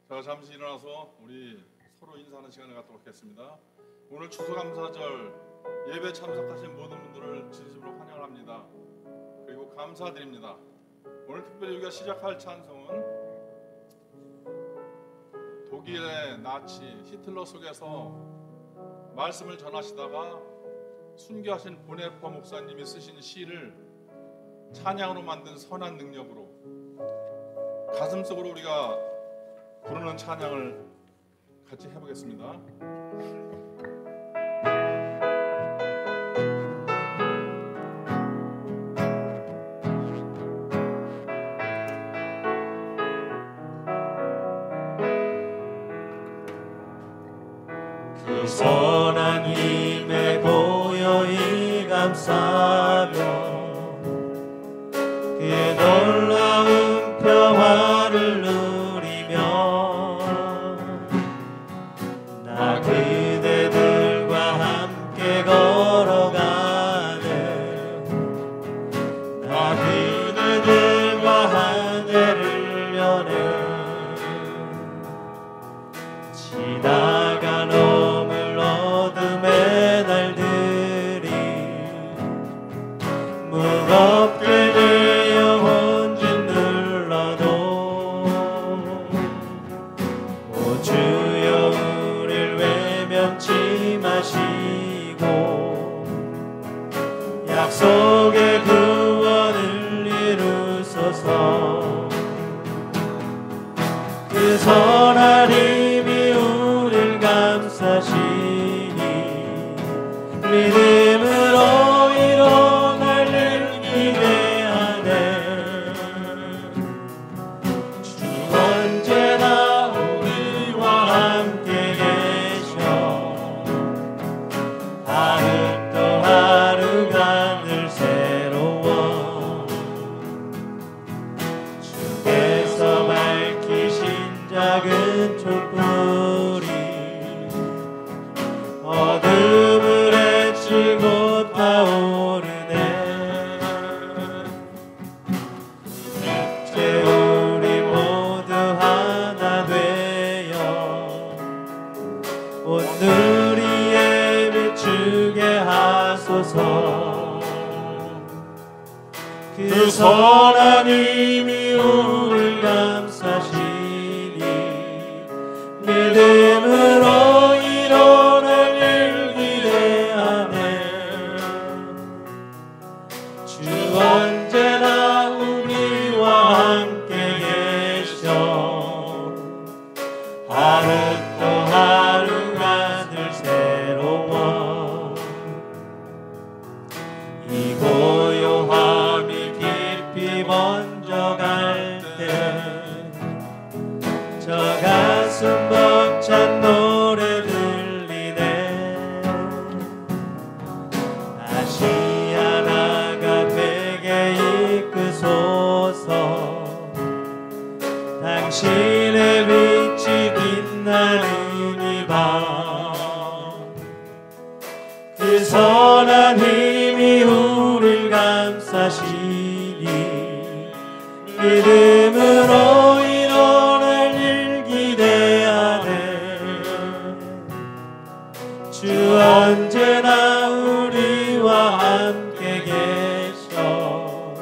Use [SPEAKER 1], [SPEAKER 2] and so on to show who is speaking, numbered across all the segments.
[SPEAKER 1] 자, 잠시 일어나서 우리 서로 인사하는 시간을 갖도록 하겠습니다. 오늘 추수감사절 예배 참석하신 모든 분들을 진심으로 환영합니다. 그리고 감사드립니다. 오늘 특별히 우리가 시작할 찬송은 독일의 나치 히틀러 속에서 말씀을 전하시다가 순교하신 보네퍼 목사님이 쓰신 시를 찬양으로 만든 선한 능력으로 가슴속으로 우리가 부르는 찬양을 같이 해보겠습니다.
[SPEAKER 2] 그 선한 힘에 고요히 감사하며 그 놀라운 평화를 누리며 나 그대들과 함께 걸어가네. 나 그대들과 하늘을 여네. 지나가 넘을 어둠의 날들이 무겁게 내 영혼 짓눌러도 오 주여 우릴 외면치 마시고 약속의 구원을 이루소서. 그 선한 힘이 우릴 감싸시니 믿음으로 일어날 일 기대하네. 주 언제나 우리와 함께 계셔. 하루 또 하루가 늘 새로워. 주께서 밝히신 작은 촛불이 어둠을 헤치고 타오르네. 이제 우리 모두 하나 되어 온누리에 비추게 하소서. 그 선한 힘이 우릴 감싸시니 믿음으로 일어날 일 기대하네. 주 언제나 우리와 함께 계셔. 하루 또 하루가 늘 새로워. 이 고요함이 깊이 먼저 갈 때 저 가슴 벅찬 노래 들리네. 다시 하나가 되게 이끄소서. 당신의 빛이 빛나는 이 밤 그 선한 힘이 우릴 감싸시니 믿음으로 일어날 일 기대하네. 주 언제나 우리와 함께 계셔.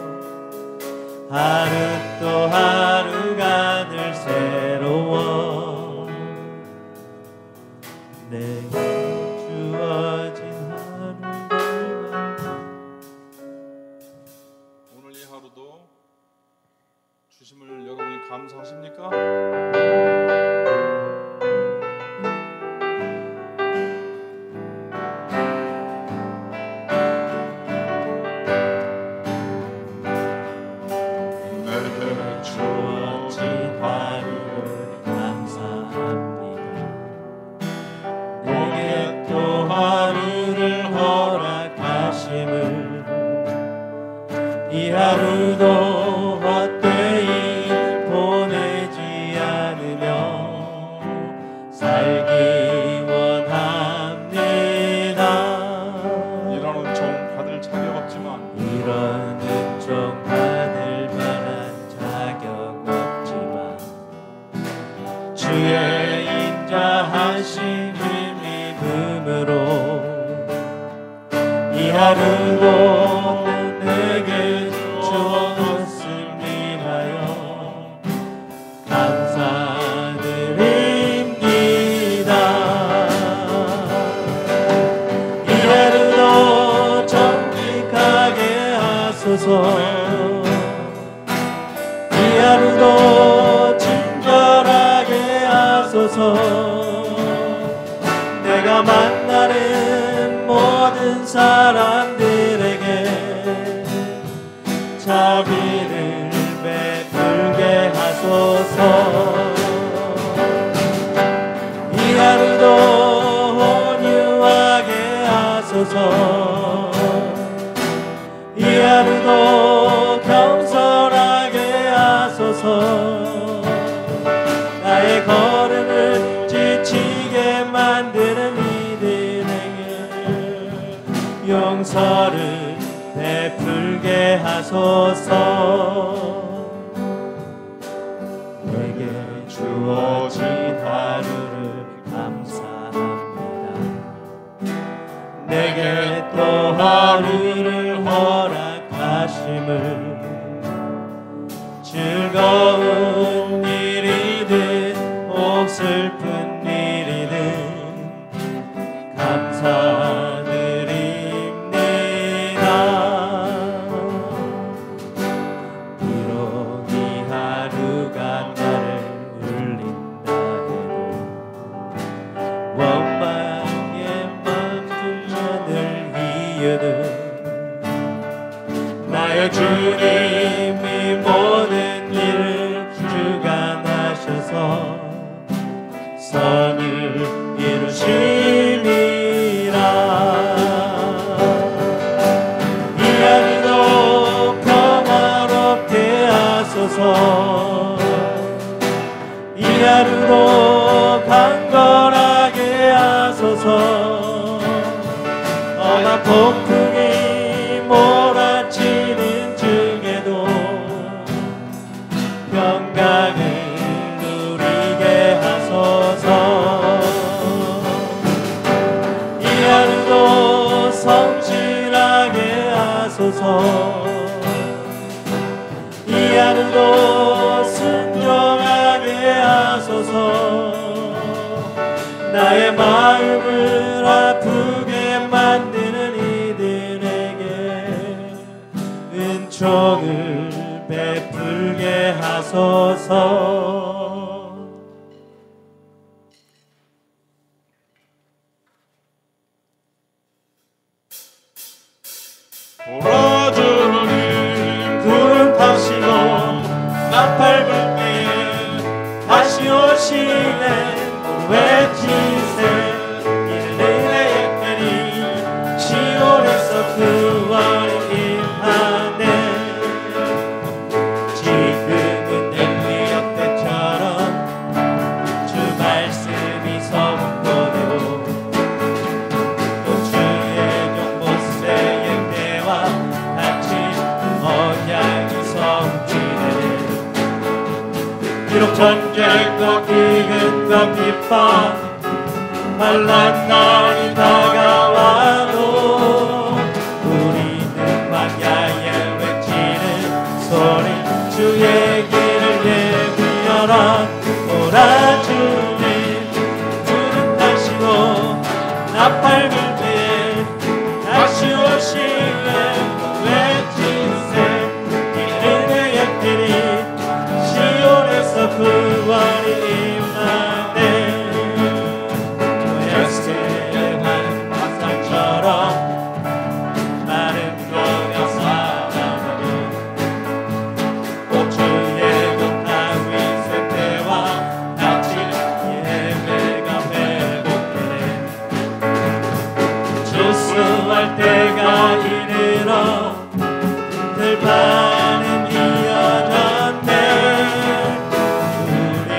[SPEAKER 2] 하루 또 하루가 늘 새로워. 내게 주어진 하루
[SPEAKER 1] 오늘 이 하루도 주심을 여러분이 감사하십니까?
[SPEAKER 2] 내게 주어진 하루를 감사합니다. 내게 하신 힘입음으로 이 하루도 내게 주었음 위하여 감사드립니다. 이 하루도 정직하게 하소서. 이 하루도 친절하게 하소서. 내가 만나는 모든 사람들에게 자비를 베풀게 하소서. 이 하루도 온유하게 하소서. 이 하루도 겸손하게 하소서. 나의 걸음을 지치게 만드는 이들에게 용서를 베풀게 하소서. 내게 주어진 하루를 감사합니다. 내게 또 하루를 허락하심을 즐거운 일이든 혹 슬픈 일이든 감사드립니다. 비록 이 하루가 나를 울린다 해도 원망에 맘들지 않을 이유는 나의 주님이 모든 일을 주관하셔서 선을 이루심이라. 이 하루도 평화롭게 하소서. 이 하루도 강건하게 하소서. 어나 폭풍이 몰아치는 중에도 평강을 누리게 하소서. 이 하루도 성실하게 하소서. 이 하루도 순종하게 하소서. 나의 마음을 아프게 만드는 이들에게 은총을 베풀게 하소서.
[SPEAKER 1] 오라 주님
[SPEAKER 2] 구름 타시고 나팔 불 때에 다시 오시네. 외치세 이는 은혜의 때니 시온에서 구원이 임하네. 지금은 엘리야 때처럼 주 말씀이 선포되고 또 주의 종 모세의 때와 같이 언약이 성취되네. 비록 전쟁과 기근과 핍박 환난 날이 다가와도 우리는 광야에 외치는 소리 주의 길을 예비하라. 오라 주님 구름 타시고 나팔 불 때에 다시 오시네. 외치세 이는 은혜의 때니 시온에서 구원이 임하네. 예수의 마른 화살처럼 마른 뼈가 살아나는 또 주의 곧 다윗의 때와 같이 예배가 회복되네. 주수할 때가 이르러 들판은 이어졌네. 우리는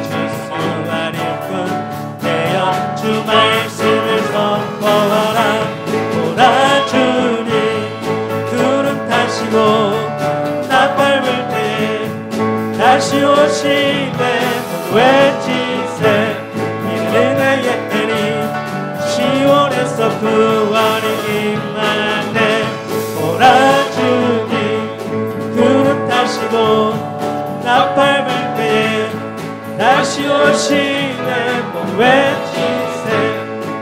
[SPEAKER 2] 주수할 일꾼 되어 주 말씀을 선포하라. 오라 주님 구름 타시고 나팔 불 때 다시 오시네. 외치세 이는 은혜의 시온에서 구원이 임하네. 오라 주님 구름 타시고 나팔 불 때에 다시 오시네. 몸 외치세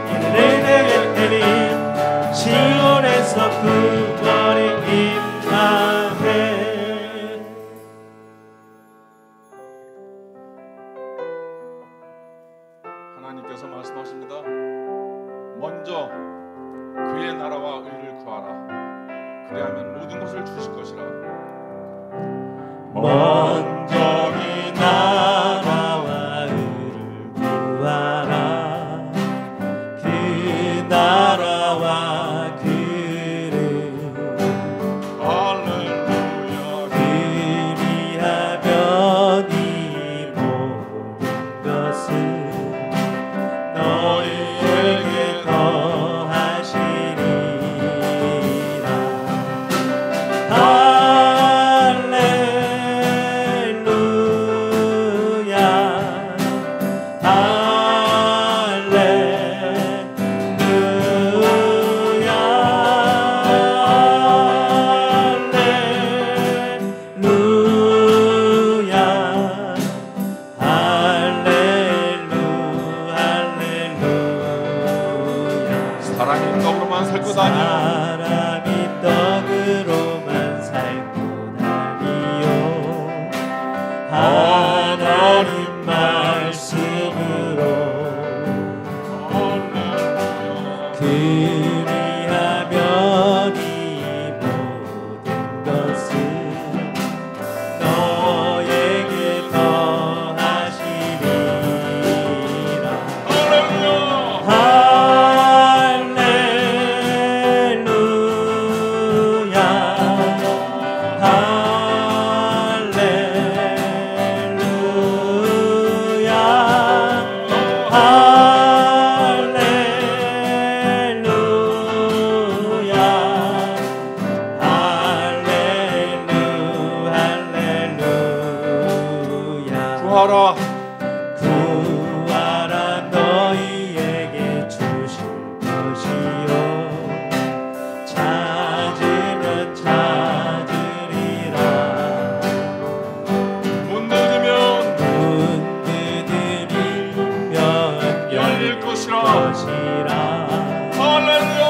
[SPEAKER 2] 이를 내게 때린 시온에서 구원이 임하네.
[SPEAKER 1] 하나님께서 말씀하십니다. 먼저 그의 나라와 의를 구하라. 그리하면 모든 것을 주실 것이라.
[SPEAKER 2] 먼저 이 나라와 의를 구하라. 그 나라와 그를
[SPEAKER 1] 할렐루야.
[SPEAKER 2] 그리하면 이 모든 것을 너희에게 더하시리라.
[SPEAKER 1] 사람이 떡으로만 살 것 아니요
[SPEAKER 2] 사람이 떡으로만 살고 다니요 하나님 말씀으로 그리하면 이 모든 것을 너에게 더하시리라.
[SPEAKER 1] 구하라.
[SPEAKER 2] 구하라. 너희에게 주실 것이요 찾으면 찾으리라.
[SPEAKER 1] 문 닫으면
[SPEAKER 2] 문 닫으면 열릴 것이라.
[SPEAKER 1] 할렐루야.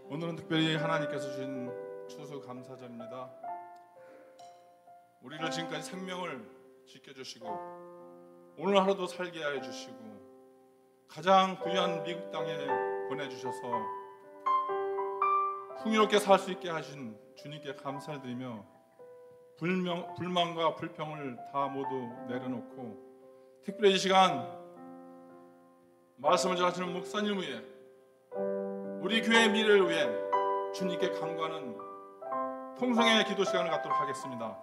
[SPEAKER 1] 오늘은 특별히 하나님께서 주신 추수감사절입니다. 우리를 지금까지 생명을 지켜주시고 오늘 하루도 살게 하여 주시고 가장 귀한 미국 땅에 보내주셔서 풍요롭게 살 수 있게 하신 주님께 감사를 드리며 불만과 불평을 다 모두 내려놓고 특별히 이 시간 말씀을 전하시는 목사님 위해 우리 교회의 미래를 위해 주님께 간구하는 통성의 기도 시간을 갖도록 하겠습니다.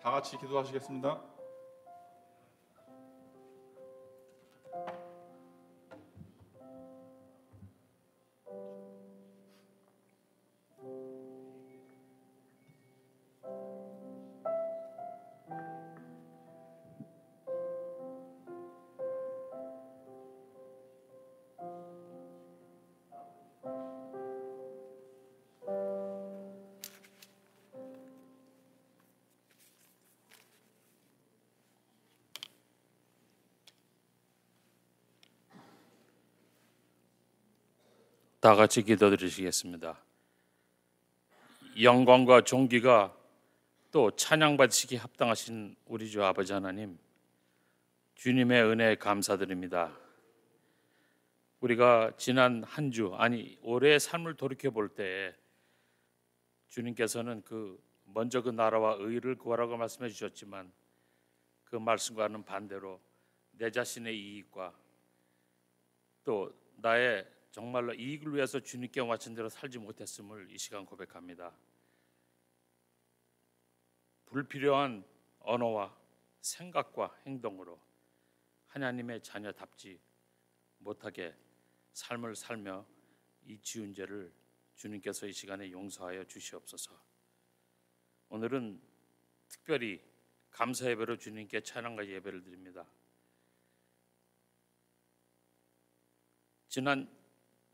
[SPEAKER 1] 다 같이 기도하시겠습니다.
[SPEAKER 3] 다 같이 기도드리시겠습니다. 영광과 존귀가 또 찬양받으시기 합당하신 우리 주 아버지 하나님, 주님의 은혜에 감사드립니다. 우리가 지난 한 주, 아니 올해의 삶을 돌이켜 볼 때에 주님께서는 먼저 그 나라와 의를 구하라고 말씀해 주셨지만, 그 말씀과는 반대로 내 자신의 이익과 또 나의 정말로 이익을 위해서 주님께 와친 대로 살지 못했음을 이 시간 고백합니다. 불필요한 언어와 생각과 행동으로 하나님의 자녀답지 못하게 삶을 살며 이 지은 죄를 주님께서 이 시간에 용서하여 주시옵소서. 오늘은 특별히 감사 예배로 주님께 찬양과 예배를 드립니다. 지난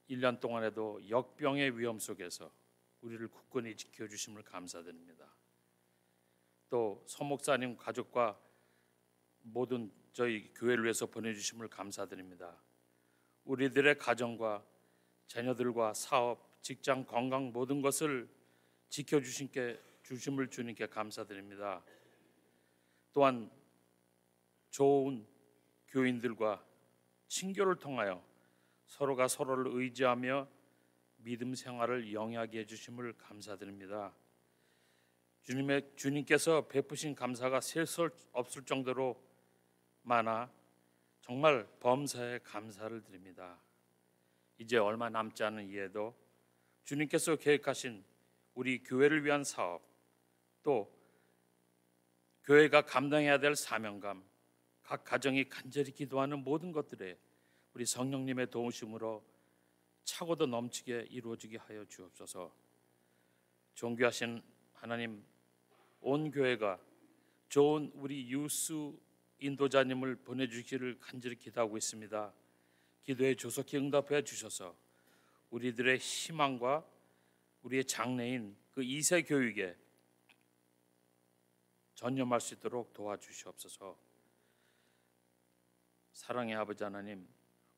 [SPEAKER 3] 1년 동안에도 역병의 위험 속에서 우리를 굳건히 지켜주심을 감사드립니다. 또 서목사님 가족과 모든 저희 교회를 위해서 보내주심을 감사드립니다. 우리들의 가정과 자녀들과 사업, 직장, 건강 모든 것을 지켜주심을 주님께 감사드립니다. 또한 좋은 교인들과 친교를 통하여 서로가 서로를 의지하며 믿음 생활을 영위하게 해주심을 감사드립니다. 주님께서 베푸신 감사가 셀 수 없을 정도로 많아 정말 범사에 감사를 드립니다. 이제 얼마 남지 않은 이에도 주님께서 계획하신 우리 교회를 위한 사업, 또 교회가 감당해야 될 사명감, 각 가정이 간절히 기도하는 모든 것들에 우리 성령님의 도우심으로 차고도 넘치게 이루어지게 하여 주옵소서. 존귀하신 하나님, 온 교회가 좋은 우리 유수 인도자님을 보내주시기를 간절히 기도하고 있습니다. 기도에 조속히 응답해 주셔서 우리들의 희망과 우리의 장래인 그 2세 교육에 전념할 수 있도록 도와주시옵소서. 사랑의 아버지 하나님,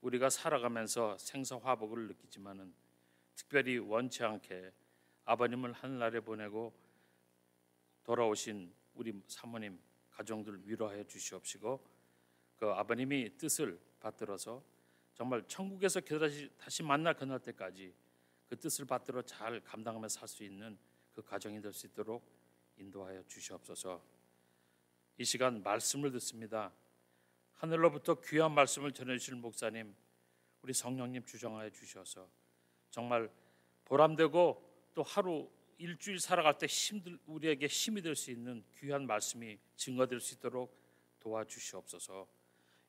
[SPEAKER 3] 우리가 살아가면서 생사화복을 느끼지만은 특별히 원치 않게 아버님을 하늘나라에 보내고 돌아오신 우리 사모님 가정들 위로하여 주시옵시고, 그 아버님이 뜻을 받들어서 정말 천국에서 다시 만날 그날 때까지 그 뜻을 받들어 잘 감당하며 살 수 있는 그 가정이 될 수 있도록 인도하여 주시옵소서. 이 시간 말씀을 듣습니다. 하늘로부터 귀한 말씀을 전해주실 목사님, 우리 성령님 주정하여 주셔서 정말 보람되고 또 하루 일주일 살아갈 때 우리에게 힘이 될 수 있는 귀한 말씀이 증거될 수 있도록 도와주시옵소서.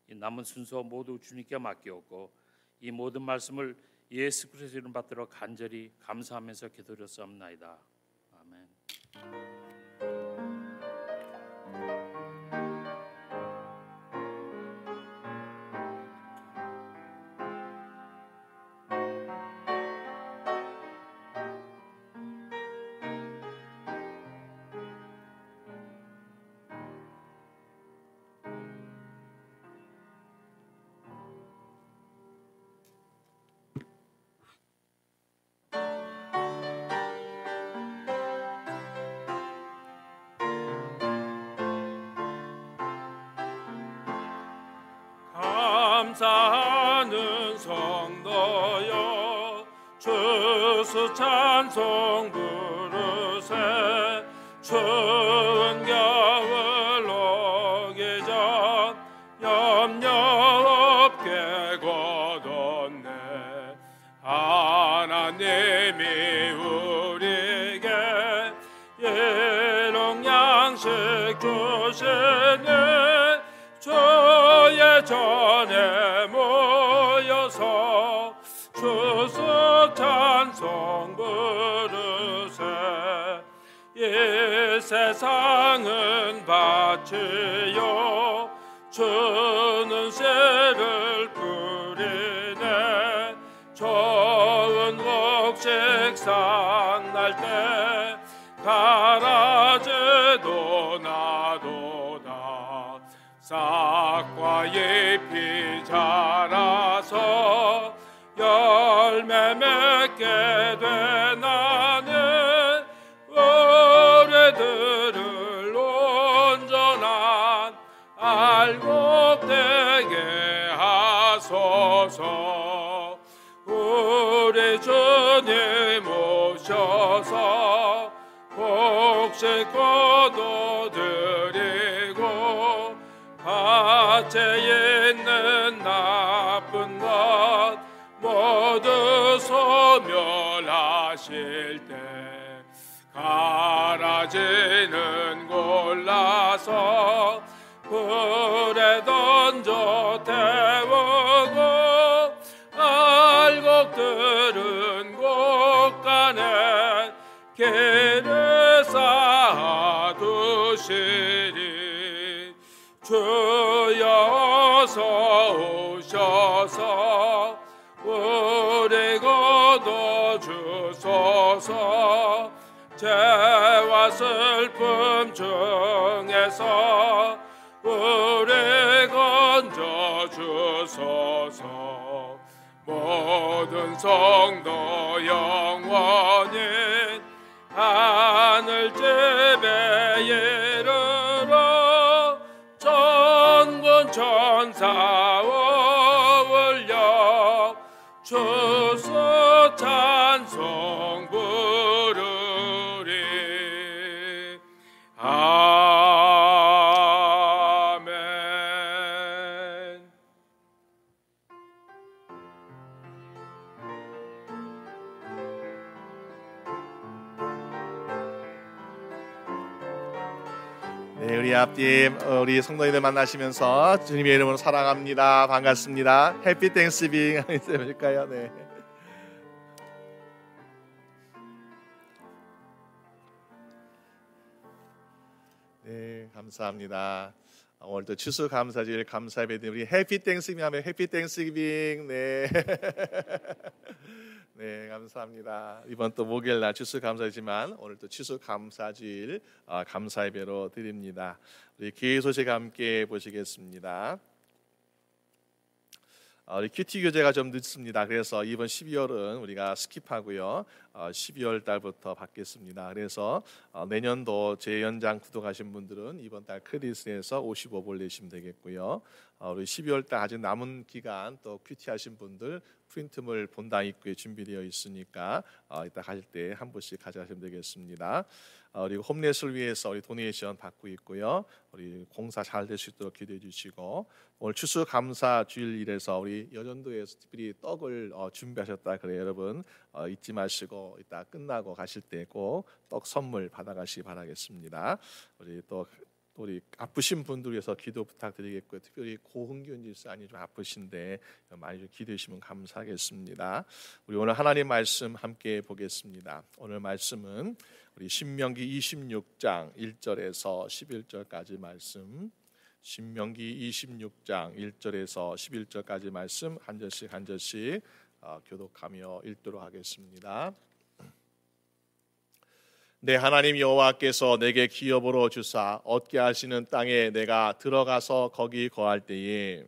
[SPEAKER 3] 이 남은 순서 모두 주님께 맡기옵고 이 모든 말씀을 예수 그리스도의 이름 받들어 간절히 감사하면서 기도드렸사옵나이다. 아멘.
[SPEAKER 2] 감사하는 성도여 주스 찬송 부르세. 추운 겨울 오기 전 염려 없게 거뒀네. 하나님이 우리에게 일용 양식 주시네. 주의 전에 모여서 주스 찬송 부르세. 이 세상은 밭이요 주는 씨를 뿌리네. 좋은 곡식상 날 때 가라지도 나도다. 싹과 잎이 자라서 열매 맺 우리 주님 오셔서 복식 거둬드리고 밭에 있는 나쁜 것 모두 소멸하실 때 가라지는 골라서 불에 던져 태우고 알곡들은 곳간에 길을 쌓아두시리. 주여 어서 오셔서 우리 거둬주소서. 죄와 슬픔 중에서 우리 건져주소서. 모든 성도 영원히 하늘집에 이르러 전군 천사 올려 주소 찬송 부르리. 아멘.
[SPEAKER 4] 네, 우리 앞뒤 우리 성도님들 만나시면서 주님의 이름으로 사랑합니다. 반갑습니다. 해피 땡스비잉 해볼까요? 네. 네, 감사합니다. 오늘도 추수감사주일 감사예배 우리 해피 땡스기빙 하면 해피 땡스기빙. 네. 네, 감사합니다. 이번 또 목요일 날 추수감사지만 오늘 또 추수감사주일 감사예배로 드립니다. 우리 기회 소식 함께 보시겠습니다. 우리 큐티 교재가 좀 늦습니다. 그래서 이번 12월은 우리가 스킵하고요. 12월 달부터 받겠습니다. 그래서 내년도 재연장 구독하신 분들은 이번 달 크리스에서 55불 내시면 되겠고요. 우리 12월 달 아직 남은 기간 또 큐티 하신 분들 프린트물 본당 입구에 준비되어 있으니까 이따 가실 때 한 분씩 가져가시면 되겠습니다. 그리고 홈렛을 위해서 우리 도네이션 받고 있고요. 우리 공사 잘 될 수 있도록 기도해 주시고, 오늘 추수감사 주일일에서 우리 여전도에서 특별히 떡을 준비하셨다 그래요. 여러분 잊지 마시고 이따 끝나고 가실 때 꼭 떡 선물 받아가시기 바라겠습니다. 우리 아프신 분들 위해서 기도 부탁드리겠고요. 특별히 고흥균 집사님 좀 아프신데 많이 좀 기도해 주시면 감사하겠습니다. 우리 오늘 하나님 말씀 함께 보겠습니다. 오늘 말씀은 우리 신명기 26장 1절에서 11절까지 말씀, 신명기 26장 1절에서 11절까지 말씀 한 절씩 한 절씩 교독하며 읽도록 하겠습니다. 내 하나님 여호와께서 내게 기업으로 주사 얻게 하시는 땅에 내가 들어가서 거기 거할 때에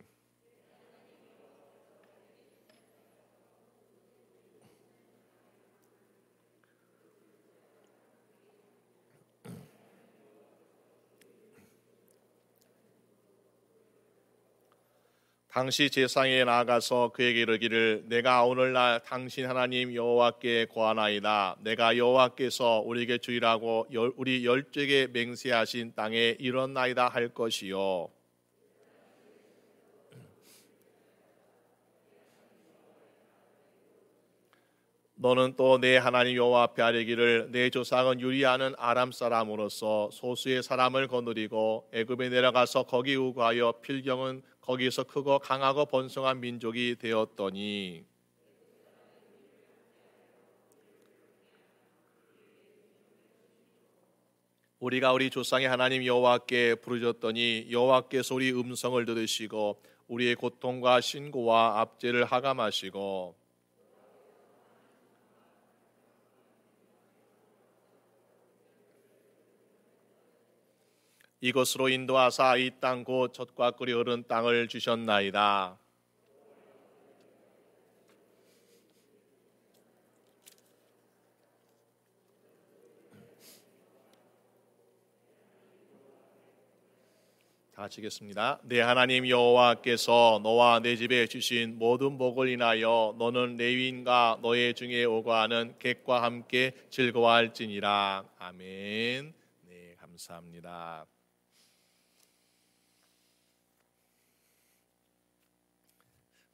[SPEAKER 4] 당시 제사장에 나아가서 그에게 이르기를 내가 오늘날 당신 하나님 여호와께 고하나이다. 내가 여호와께서 우리에게 주의라고 우리 열조에게 맹세하신 땅에 일어나이다 할 것이요. 너는 또 내 하나님 여호와 앞에 아뢰기를 내 조상은 유리하는 아람 사람으로서 소수의 사람을 거느리고 애굽에 내려가서 거기 우거하여 필경은 거기서 크고 강하고 번성한 민족이 되었더니 우리가 우리 조상의 하나님 여호와께 부르짖었더니 여호와께서 우리 음성을 들으시고 우리의 고통과 신고와 압제를 하감하시고 이것으로 인도하사 이 땅 곧 젖과 꿀이 흐르는 땅을 주셨나이다. 다 같이겠습니다. 내 하나님 여호와께서 너와 내 집에 주신 모든 복을 인하여 너는 레위인과 너의 중에 오가하는 객과 함께 즐거워할지니라. 아멘. 네, 감사합니다.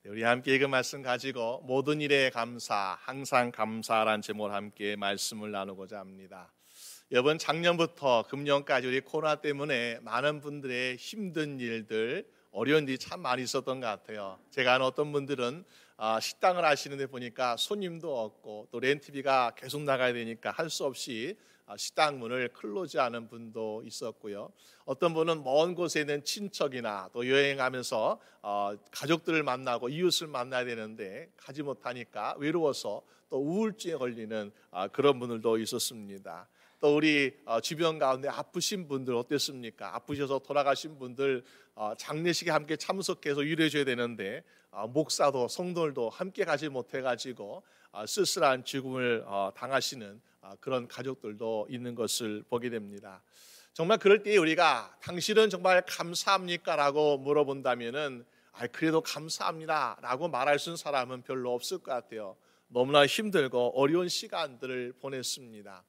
[SPEAKER 4] 우리 함께 그 말씀 가지고 모든 일에 감사, 항상 감사라는 제목으로 함께 말씀을 나누고자 합니다. 여러분, 작년부터 금년까지 우리 코로나 때문에 많은 분들의 힘든 일들, 어려운 일이 참 많이 있었던 것 같아요. 제가 아는 어떤 분들은 식당을 하시는데 보니까 손님도 없고 또 렌트비가 계속 나가야 되니까 할 수 없이 식당 문을 클로즈하는 분도 있었고요. 어떤 분은 먼 곳에 있는 친척이나 또 여행하면서 가족들을 만나고 이웃을 만나야 되는데 가지 못하니까 외로워서 또 우울증에 걸리는 그런 분들도 있었습니다. 또 우리 주변 가운데 아프신 분들 어땠습니까? 아프셔서 돌아가신 분들 장례식에 함께 참석해서 위로해 줘야 되는데 목사도 성도들도 함께 가지 못해가지고 쓸쓸한 죽음을 당하시는 그런 가족들도 있는 것을 보게 됩니다. 정말 그럴 때 우리가 당신은 정말 감사합니까? 라고 물어본다면은 그래도 감사합니다 라고 말할 수 있는 사람은 별로 없을 것 같아요. 너무나 힘들고 어려운 시간들을 보냈습니다.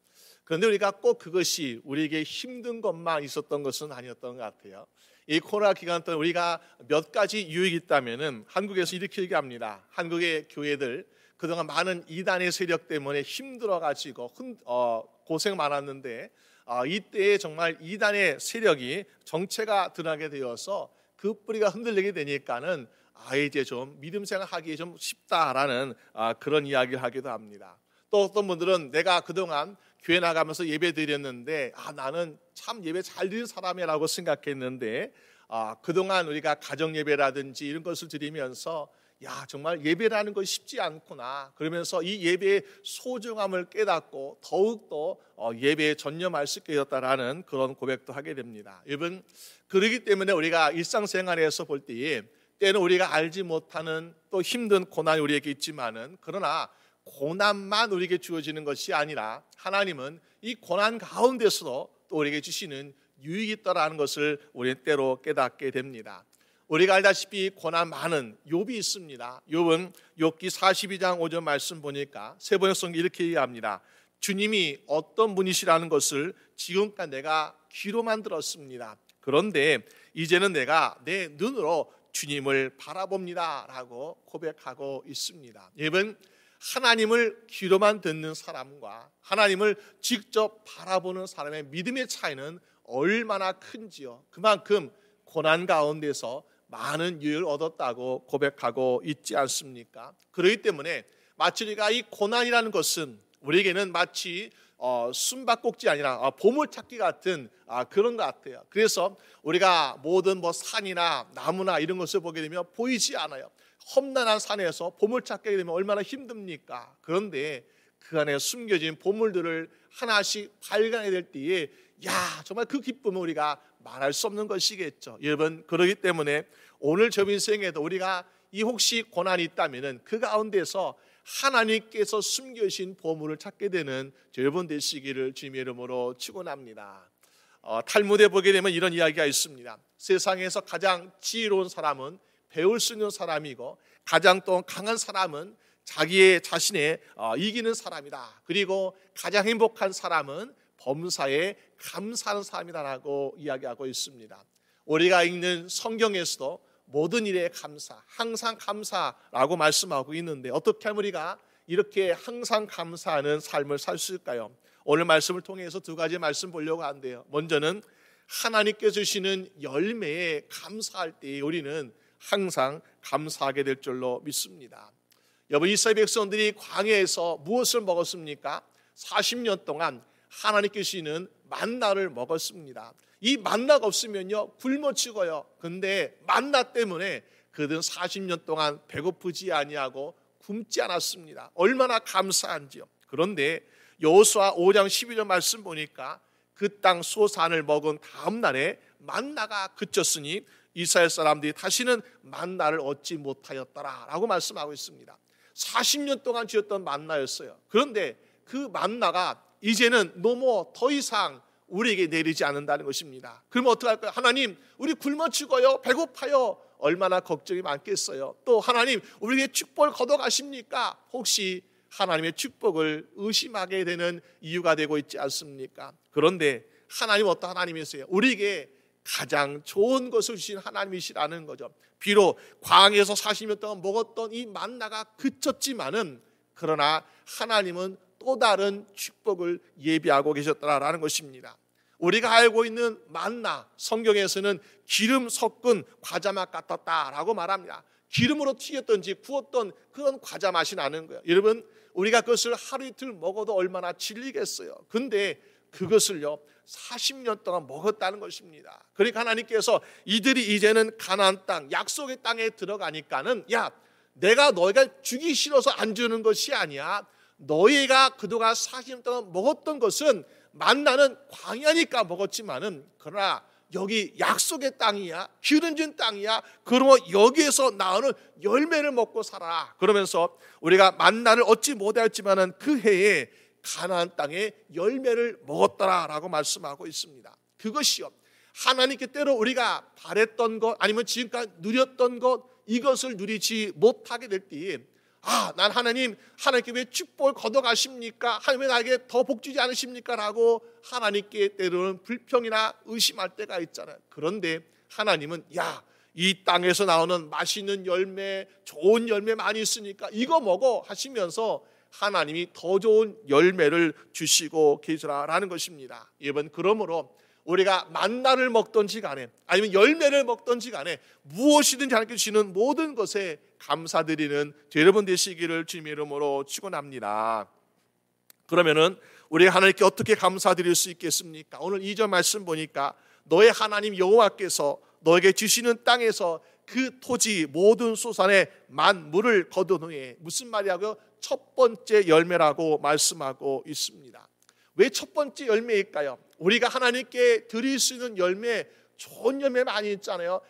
[SPEAKER 4] 그런데 우리가 꼭 그것이 우리에게 힘든 것만 있었던 것은 아니었던 것 같아요. 이 코로나 기간 동안 우리가 몇 가지 유익이 있다면은 한국에서 이렇게 얘기합니다. 한국의 교회들 그동안 많은 이단의 세력 때문에 힘들어가지고 고생 많았는데 이때에 정말 이단의 세력이 정체가 드러나게 되어서 그 뿌리가 흔들리게 되니까는 이제 좀 믿음 생활하기 좀 쉽다라는 그런 이야기를 하기도 합니다. 또 어떤 분들은 내가 그동안 교회 나가면서 예배 드렸는데 나는 참 예배 잘 드린 사람이라고 생각했는데 그동안 우리가 가정 예배라든지 이런 것을 드리면서 정말 예배라는 것이 쉽지 않구나 그러면서 이 예배의 소중함을 깨닫고 더욱더 예배에 전념할 수 있게 되었다라는 그런 고백도 하게 됩니다. 여러분, 그러기 때문에 우리가 일상생활에서 볼 때에 때는 우리가 알지 못하는 또 힘든 고난이 우리에게 있지만은 그러나 고난만 우리에게 주어지는 것이 아니라 하나님은 이 고난 가운데서도 또 우리에게 주시는 유익이 있다라는 것을 우리는 때로 깨닫게 됩니다. 우리가 알다시피 고난 많은 욥이 있습니다. 욥은 욥기 42장 5절 말씀 보니까 세번역성 이렇게 얘기합니다. 주님이 어떤 분이시라는 것을 지금까지 내가 귀로만 들었습니다. 그런데 이제는 내가 내 눈으로 주님을 바라봅니다 라고 고백하고 있습니다. 여러분, 하나님을 귀로만 듣는 사람과 하나님을 직접 바라보는 사람의 믿음의 차이는 얼마나 큰지요. 그만큼 고난 가운데서 많은 유익을 얻었다고 고백하고 있지 않습니까? 그렇기 때문에 마치 우리가 이 고난이라는 것은 우리에게는 마치 숨바꼭질 아니라 보물찾기 같은 그런 것 같아요. 그래서 우리가 모든 산이나 나무나 이런 것을 보게 되면 보이지 않아요. 험난한 산에서 보물 찾게 되면 얼마나 힘듭니까? 그런데 그 안에 숨겨진 보물들을 하나씩 발견해야 될 때에 정말 그 기쁨은 우리가 말할 수 없는 것이겠죠. 여러분, 그렇기 때문에 오늘 저 인생에도 우리가 이 혹시 고난이 있다면 그 가운데서 하나님께서 숨겨진 보물을 찾게 되는 여러분 되시기를 주님의 이름으로 축원합니다. 탈무드에 보게 되면 이런 이야기가 있습니다. 세상에서 가장 지혜로운 사람은 배울 수 있는 사람이고 가장 또 강한 사람은 자신의 이기는 사람이다. 그리고 가장 행복한 사람은 범사에 감사하는 사람이다라고 이야기하고 있습니다. 우리가 읽는 성경에서도 모든 일에 감사, 항상 감사라고 말씀하고 있는데 어떻게 하면 우리가 이렇게 항상 감사하는 삶을 살 수 있을까요? 오늘 말씀을 통해서 두 가지 말씀 보려고 하는데요. 먼저는 하나님께 주시는 열매에 감사할 때 우리는 항상 감사하게 될 줄로 믿습니다. 여러분, 이스라엘 백성들이 광야에서 무엇을 먹었습니까? 40년 동안 하나님께 주시는 만나를 먹었습니다. 이 만나가 없으면요 굶어 죽어요. 근데 만나 때문에 그들은 40년 동안 배고프지 아니하고 굶지 않았습니다. 얼마나 감사한지요. 그런데 여호수아 5장 12절 말씀 보니까 그 땅 소산을 먹은 다음 날에 만나가 그쳤으니 이스라엘 사람들이 다시는 만나를 얻지 못하였더라라고 말씀하고 있습니다. 40년 동안 지었던 만나였어요. 그런데 그 만나가 이제는 너무 더 이상 우리에게 내리지 않는다는 것입니다. 그러면 어떡할까요? 하나님, 우리 굶어 죽어요, 배고파요, 얼마나 걱정이 많겠어요. 또 하나님, 우리에게 축복을 거둬가십니까? 혹시 하나님의 축복을 의심하게 되는 이유가 되고 있지 않습니까? 그런데 하나님 어떤 하나님이세요? 우리에게 가장 좋은 것을 주신 하나님이시라는 거죠. 비록 광야에서 40년 동안 먹었던 이 만나가 그쳤지만은, 그러나 하나님은 또 다른 축복을 예비하고 계셨다라는 것입니다. 우리가 알고 있는 만나, 성경에서는 기름 섞은 과자 맛 같았다라고 말합니다. 기름으로 튀겼던지 구웠던 그런 과자 맛이 나는 거예요. 여러분, 우리가 그것을 하루 이틀 먹어도 얼마나 질리겠어요. 근데 그것을요 40년 동안 먹었다는 것입니다. 그러니까 하나님께서 이들이 이제는 가나안 땅, 약속의 땅에 들어가니까는, 야, 내가 너희가 주기 싫어서 안 주는 것이 아니야. 너희가 그동안 40년 동안 먹었던 것은 만나는 광야니까 먹었지만은, 그러나 여기 약속의 땅이야, 기름진 땅이야. 그러면 여기에서 나오는 열매를 먹고 살아라. 그러면서 우리가 만나를 얻지 못하였지만은 그 해에 가나안 땅의 열매를 먹었더라라고 말씀하고 있습니다. 그것이요, 하나님께 때로 우리가 바랬던 것, 아니면 지금까지 누렸던 것, 이것을 누리지 못하게 될 때에, 난 하나님께 왜 축복을 거둬가십니까? 하나님 왜 나에게 더 복 주지 않으십니까? 라고 하나님께 때로는 불평이나 의심할 때가 있잖아요. 그런데 하나님은, 이 땅에서 나오는 맛있는 열매, 좋은 열매 많이 있으니까 이거 먹어 하시면서 하나님이 더 좋은 열매를 주시고 계시라라는 것입니다. 여러분, 그러므로 우리가 만나를 먹던지 간에 아니면 열매를 먹던지 간에 무엇이든지 하나님께 주시는 모든 것에 감사드리는 여러분 되시기를 주님의 이름으로 축원합니다. 그러면은 우리가 하나님께 어떻게 감사드릴 수 있겠습니까? 오늘 2절 말씀 보니까 너의 하나님 여호와께서 너에게 주시는 땅에서 그 토지 모든 소산의 만물을 거둔 후에, 무슨 말이라고요? 첫 번째 열매라고 말씀하고 있습니다. 왜 첫 번째 열매일까요? 우리가 하나님께 드릴 수 있는 열매, 좋은 열매 많이 있잖아요.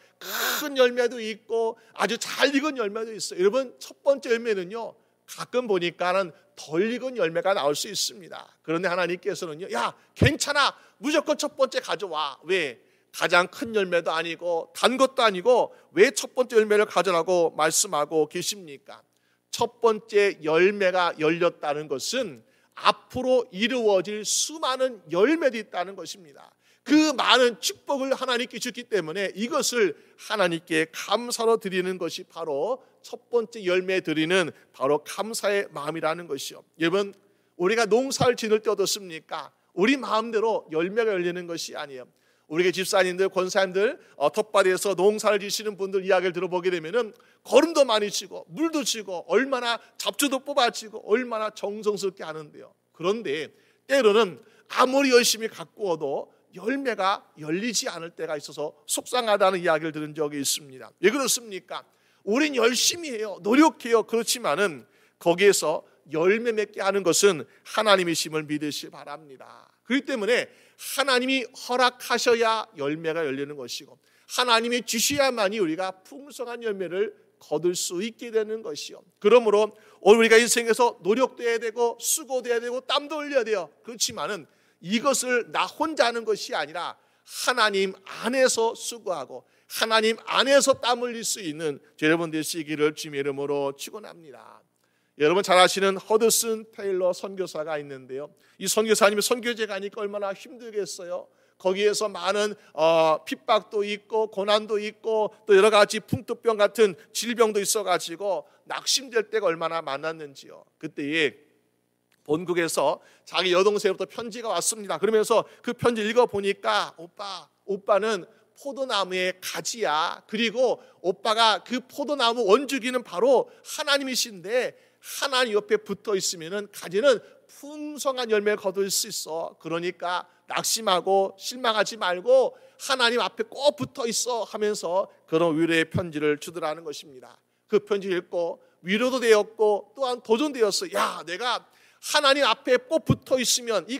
[SPEAKER 4] 큰 열매도 있고 아주 잘 익은 열매도 있어요. 여러분, 첫 번째 열매는요, 가끔 보니까는 덜 익은 열매가 나올 수 있습니다. 그런데 하나님께서는요, 괜찮아, 무조건 첫 번째 가져와. 왜? 가장 큰 열매도 아니고 단 것도 아니고 왜 첫 번째 열매를 가져라고 말씀하고 계십니까? 첫 번째 열매가 열렸다는 것은 앞으로 이루어질 수많은 열매도 있다는 것입니다. 그 많은 축복을 하나님께 주기 때문에 이것을 하나님께 감사로 드리는 것이 바로 첫 번째 열매 드리는 바로 감사의 마음이라는 것이요. 여러분, 우리가 농사를 지을 때 어떻습니까? 우리 마음대로 열매가 열리는 것이 아니에요. 우리 집사님들, 권사님들, 텃밭에서 농사를 지시는 분들 이야기를 들어보게 되면은 거름도 많이 치고 물도 치고 얼마나 잡초도 뽑아치고 얼마나 정성스럽게 하는데요. 그런데 때로는 아무리 열심히 가꾸어도 열매가 열리지 않을 때가 있어서 속상하다는 이야기를 들은 적이 있습니다. 왜 그렇습니까? 우린 열심히 해요, 노력해요. 그렇지만은 거기에서 열매 맺게 하는 것은 하나님이심을 믿으시기 바랍니다. 그렇기 때문에 하나님이 허락하셔야 열매가 열리는 것이고 하나님이 주셔야만이 우리가 풍성한 열매를 거둘 수 있게 되는 것이요. 그러므로 오늘 우리가 인생에서 노력도 해야 되고 수고도 해야 되고 땀도 흘려야 돼요. 그렇지만은 이것을 나 혼자 하는 것이 아니라 하나님 안에서 수고하고 하나님 안에서 땀 흘릴 수 있는 여러분 되시기를 주님의 이름으로 축원합니다. 여러분 잘 아시는 허드슨 테일러 선교사가 있는데요, 이 선교사님이 선교제 가니까 얼마나 힘들겠어요. 거기에서 많은 핍박도 있고 고난도 있고 또 여러 가지 풍토병 같은 질병도 있어가지고 낙심될 때가 얼마나 많았는지요. 그때에 본국에서 자기 여동생으로부터 편지가 왔습니다. 그러면서 그 편지 읽어보니까 오빠는 포도나무의 가지야. 그리고 오빠가 그 포도나무 원주기는 바로 하나님이신데 하나님 옆에 붙어 있으면 가지는 풍성한 열매를 거둘 수 있어. 그러니까 낙심하고 실망하지 말고 하나님 앞에 꼭 붙어 있어 하면서 그런 위로의 편지를 주더라는 것입니다. 그 편지를 읽고 위로도 되었고 또한 도전되었어. 내가 하나님 앞에 꼭 붙어 있으면, 이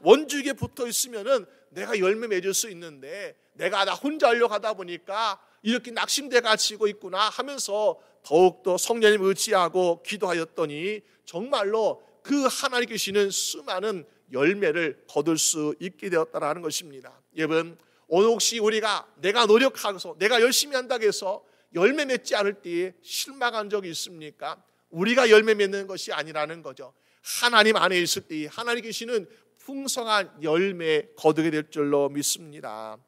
[SPEAKER 4] 원주기에 붙어 있으면은 내가 열매 맺을 수 있는데 내가 나 혼자 하려고 하다 보니까 이렇게 낙심돼 가지고 있구나 하면서 더욱더 성령님 의지하고 기도하였더니 정말로 그 하나님께 주시는 수많은 열매를 거둘 수 있게 되었다라는 것입니다. 여러분, 오늘 혹시 우리가 내가 노력하고서 내가 열심히 한다고 해서 열매 맺지 않을 때에 실망한 적이 있습니까? 우리가 열매 맺는 것이 아니라는 거죠. 하나님 안에 있을 때 하나님께 주시는 풍성한 열매 거두게 될 줄로 믿습니다.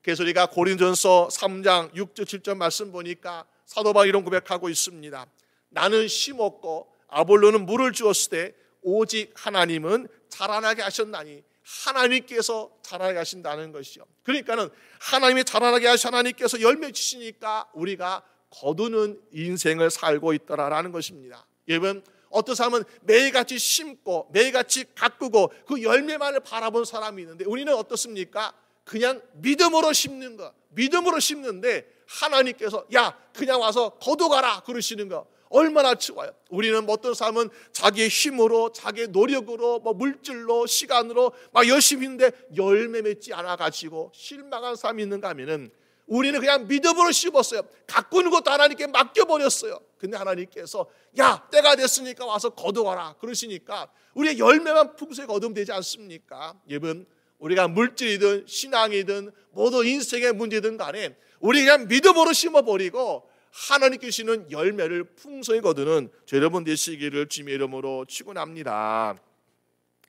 [SPEAKER 4] 그래서 우리가 고린도전서 3장 6절 7절 말씀 보니까 사도 바울이 이런 고백하고 있습니다. 나는 심었고 아볼로는 물을 주었을 때 오직 하나님은 자라나게 하셨나니, 하나님께서 자라나게 하신다는 것이요. 그러니까는 하나님이 자라나게 하신 하나님께서 열매 주시니까 우리가 거두는 인생을 살고 있더라라는 것입니다. 여러분, 어떤 사람은 매일같이 심고 매일같이 가꾸고 그 열매만을 바라본 사람이 있는데, 우리는 어떻습니까? 그냥 믿음으로 심는 거, 믿음으로 심는데 하나님께서 야 그냥 와서 거둬가라 그러시는 거 얼마나 좋아요. 우리는 어떤 사람은 자기의 힘으로 자기의 노력으로 물질로 시간으로 막 열심히 했는데 열매 맺지 않아가지고 실망한 사람이 있는가 하면은, 우리는 그냥 믿음으로 씹었어요. 가꾸는 것도 하나님께 맡겨버렸어요. 근데 하나님께서 야 때가 됐으니까 와서 거둬와라 그러시니까 우리의 열매만 풍성히 거두면 되지 않습니까? 여러분, 우리가 물질이든 신앙이든 모든 인생의 문제든 간에 우리 그냥 믿음으로 심어버리고 하나님께 주시는 열매를 풍성히 거두는 여러분 되시기를 주님의 이름으로 축원합니다.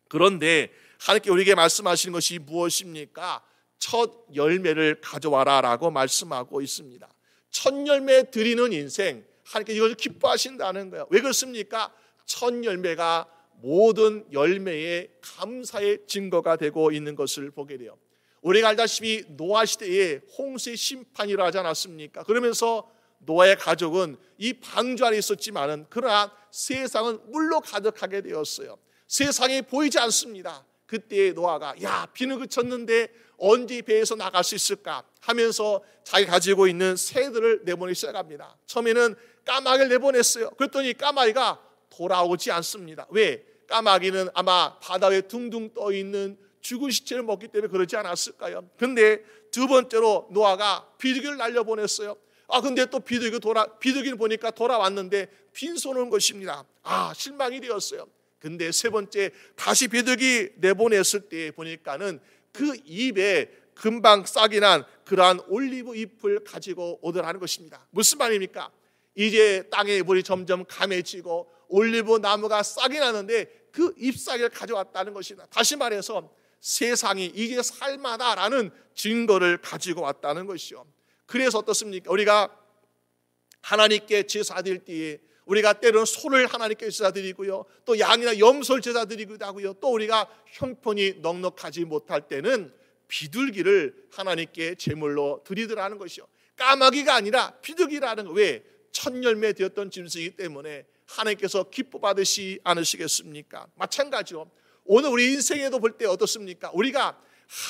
[SPEAKER 4] 그런데 하나님께 우리에게 말씀하시는 것이 무엇입니까? 첫 열매를 가져와라 라고 말씀하고 있습니다. 첫 열매 드리는 인생, 하나님께 이걸 기뻐하신다는 거예요. 왜 그렇습니까? 첫 열매가 모든 열매의 감사의 증거가 되고 있는 것을 보게 돼요. 우리가 알다시피 노아 시대에 홍수의 심판이라 하지 않았습니까? 그러면서 노아의 가족은 이 방주 안에 있었지만은 그러나 세상은 물로 가득하게 되었어요. 세상이 보이지 않습니다. 그때 노아가 야 비는 그쳤는데 언제 배에서 나갈 수 있을까 하면서 자기 가지고 있는 새들을 내보내기 시작합니다. 처음에는 까마귀를 내보냈어요. 그랬더니 까마귀가 돌아오지 않습니다. 왜? 까마귀는 아마 바다 위에 둥둥 떠 있는 죽은 시체를 먹기 때문에 그러지 않았을까요? 근데 두 번째로 노아가 비둘기를 날려보냈어요. 근데 또 비둘기를 보니까 돌아왔는데 빈손 온 것입니다. 실망이 되었어요. 근데 세 번째 다시 비둘기 내보냈을 때 보니까는 그 입에 금방 싹이 난 그러한 올리브 잎을 가지고 오더라는 것입니다. 무슨 말입니까? 이제 땅의 물이 점점 감해지고 올리브 나무가 싹이 나는데 그 잎사귀를 가져왔다는 것이다. 다시 말해서 세상이 이제 살만하다라는 증거를 가지고 왔다는 것이요. 그래서 어떻습니까? 우리가 하나님께 제사 드릴 때에 우리가 때로는 소를 하나님께 제사 드리고요, 또 양이나 염소를 제사 드리기도 하고요, 또 우리가 형편이 넉넉하지 못할 때는 비둘기를 하나님께 제물로 드리더라는 것이요. 까마귀가 아니라 비둘기라는 거. 왜? 첫 열매 되었던 짐승이기 때문에 하나님께서 기뻐 받으시 않으시겠습니까? 마찬가지로 오늘 우리 인생에도 볼 때 어떻습니까? 우리가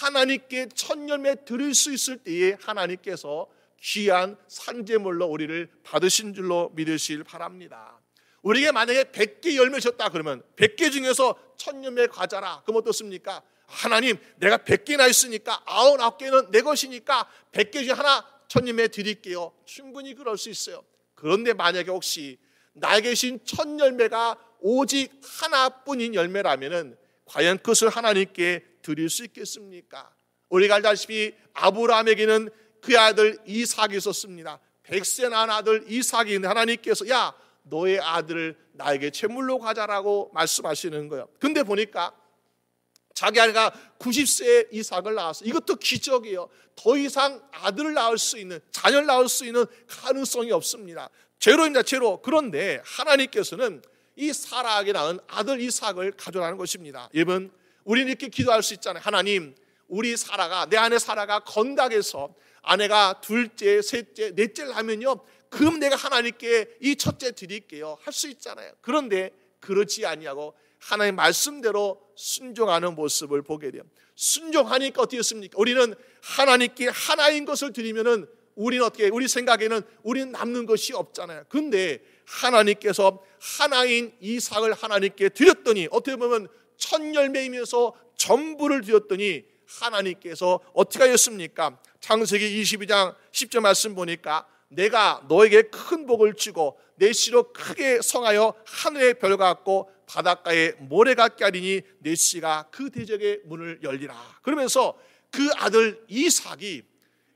[SPEAKER 4] 하나님께 첫 열매 드릴 수 있을 때에 하나님께서 귀한 산제물로 우리를 받으신 줄로 믿으시길 바랍니다. 우리에게 만약에 100개 열매 줬다 그러면 100개 중에서 첫 열매 가져라. 그럼 어떻습니까? 하나님 내가 100개나 있으니까 99개는 내 것이니까 100개 중에 하나 첫 열매 드릴게요. 충분히 그럴 수 있어요. 그런데 만약에 혹시 나에게 주신 첫 열매가 오직 하나뿐인 열매라면은 과연 그것을 하나님께 드릴 수 있겠습니까? 우리가 알다시피 아브라함에게는 그의 아들 이삭이 있었습니다. 100세 낳은 아들 이삭이 있는데 하나님께서 야 너의 아들을 나에게 제물로 가져라고 말씀하시는 거예요. 근데 보니까 자기 아내가 90세에 이삭을 낳았어요. 이것도 기적이에요. 더 이상 아들을 낳을 수 있는, 자녀를 낳을 수 있는 가능성이 없습니다. 제로입니다. 제로. 그런데 하나님께서는 이 사라에게 낳은 아들 이삭을 가져라는 것입니다. 여러분, 우리는 이렇게 기도할 수 있잖아요. 하나님, 우리 사라가, 내 아내 사라가 건강해서 아내가 둘째, 셋째, 넷째를 하면요, 그럼 내가 하나님께 이 첫째 드릴게요. 할 수 있잖아요. 그런데 그렇지 아니하고 하나님의 말씀대로 순종하는 모습을 보게 돼요. 순종하니까 어떻게 했습니까? 우리는 하나님께 하나인 것을 드리면은 우리는 어떻게, 우리 생각에는 우리는 남는 것이 없잖아요. 근데 하나님께서 하나인 이삭을 하나님께 드렸더니 어떻게 보면 첫 열매이면서 전부를 드렸더니 하나님께서 어떻게 하셨습니까? 창세기 22장 10절 말씀 보니까 내가 너에게 큰 복을 주고 내 씨로 크게 성하여 하늘의 별 같고 바닷가에 모래가 깔리니 내 씨가 그 대적의 문을 열리라. 그러면서 그 아들 이삭이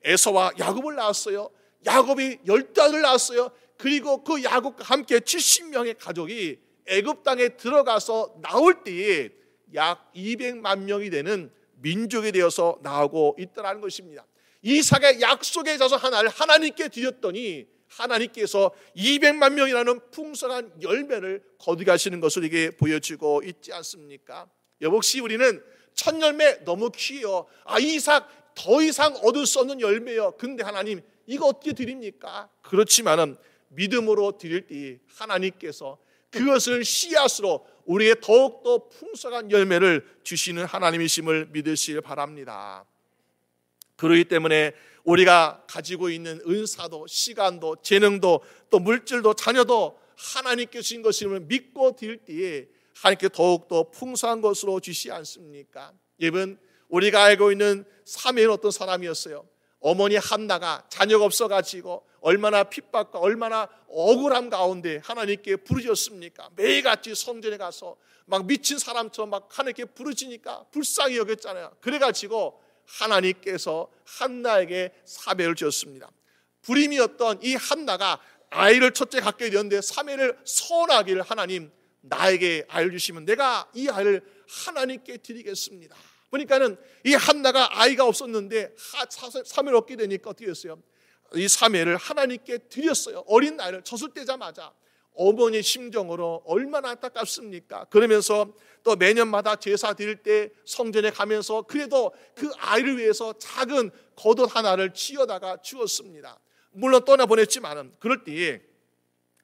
[SPEAKER 4] 에서와 야곱을 낳았어요. 야곱이 12아들을 낳았어요. 그리고 그 야곱과 함께 70명의 가족이 애굽 땅에 들어가서 나올 때에 약 200만 명이 되는 민족이 되어서 나오고 있더라는 것입니다. 이삭의 약속의 자손 하나를 하나님께 드렸더니 하나님께서 200만 명이라는 풍성한 열매를 거두가시는 것을 이게 보여주고 있지 않습니까? 역시 우리는 첫 열매 너무 귀해요. 이삭 더 이상 얻을 수 없는 열매요. 근데 하나님 이거 어떻게 드립니까? 그렇지만은 믿음으로 드릴 때 하나님께서 그것을 씨앗으로 우리에게 더욱더 풍성한 열매를 주시는 하나님이심을 믿으시길 바랍니다. 그렇기 때문에 우리가 가지고 있는 은사도 시간도 재능도 또 물질도 자녀도 하나님께 주신 것임을 믿고 드릴 때에 하나님께 더욱더 풍성한 것으로 주시지 않습니까? 여러분, 우리가 알고 있는 사무엘은 어떤 사람이었어요? 어머니 한나가 자녀가 없어가지고 얼마나 핍박과 얼마나 억울함 가운데 하나님께 부르짖었습니까? 매일같이 성전에 가서 막 미친 사람처럼 막 하나님께 부르짖으니까 불쌍히 여겼잖아요. 그래가지고 하나님께서 한나에게 사명을 주었습니다. 불임이었던 이 한나가 아이를 첫째 갖게 되었는데 사무엘을 서원하기를 하나님 나에게 아이를 주시면 내가 이 아이를 하나님께 드리겠습니다. 보니까는 이 한나가 아이가 없었는데 사무엘 얻게 되니까 어떻게 했어요? 이 사무엘을 하나님께 드렸어요. 어린 나이를 젖을 떼자마자. 어머니 심정으로 얼마나 안타깝습니까? 그러면서 또 매년마다 제사 드릴 때 성전에 가면서 그래도 그 아이를 위해서 작은 겉옷 하나를 치어다가 주었습니다. 물론 떠나보냈지만은 그럴 때에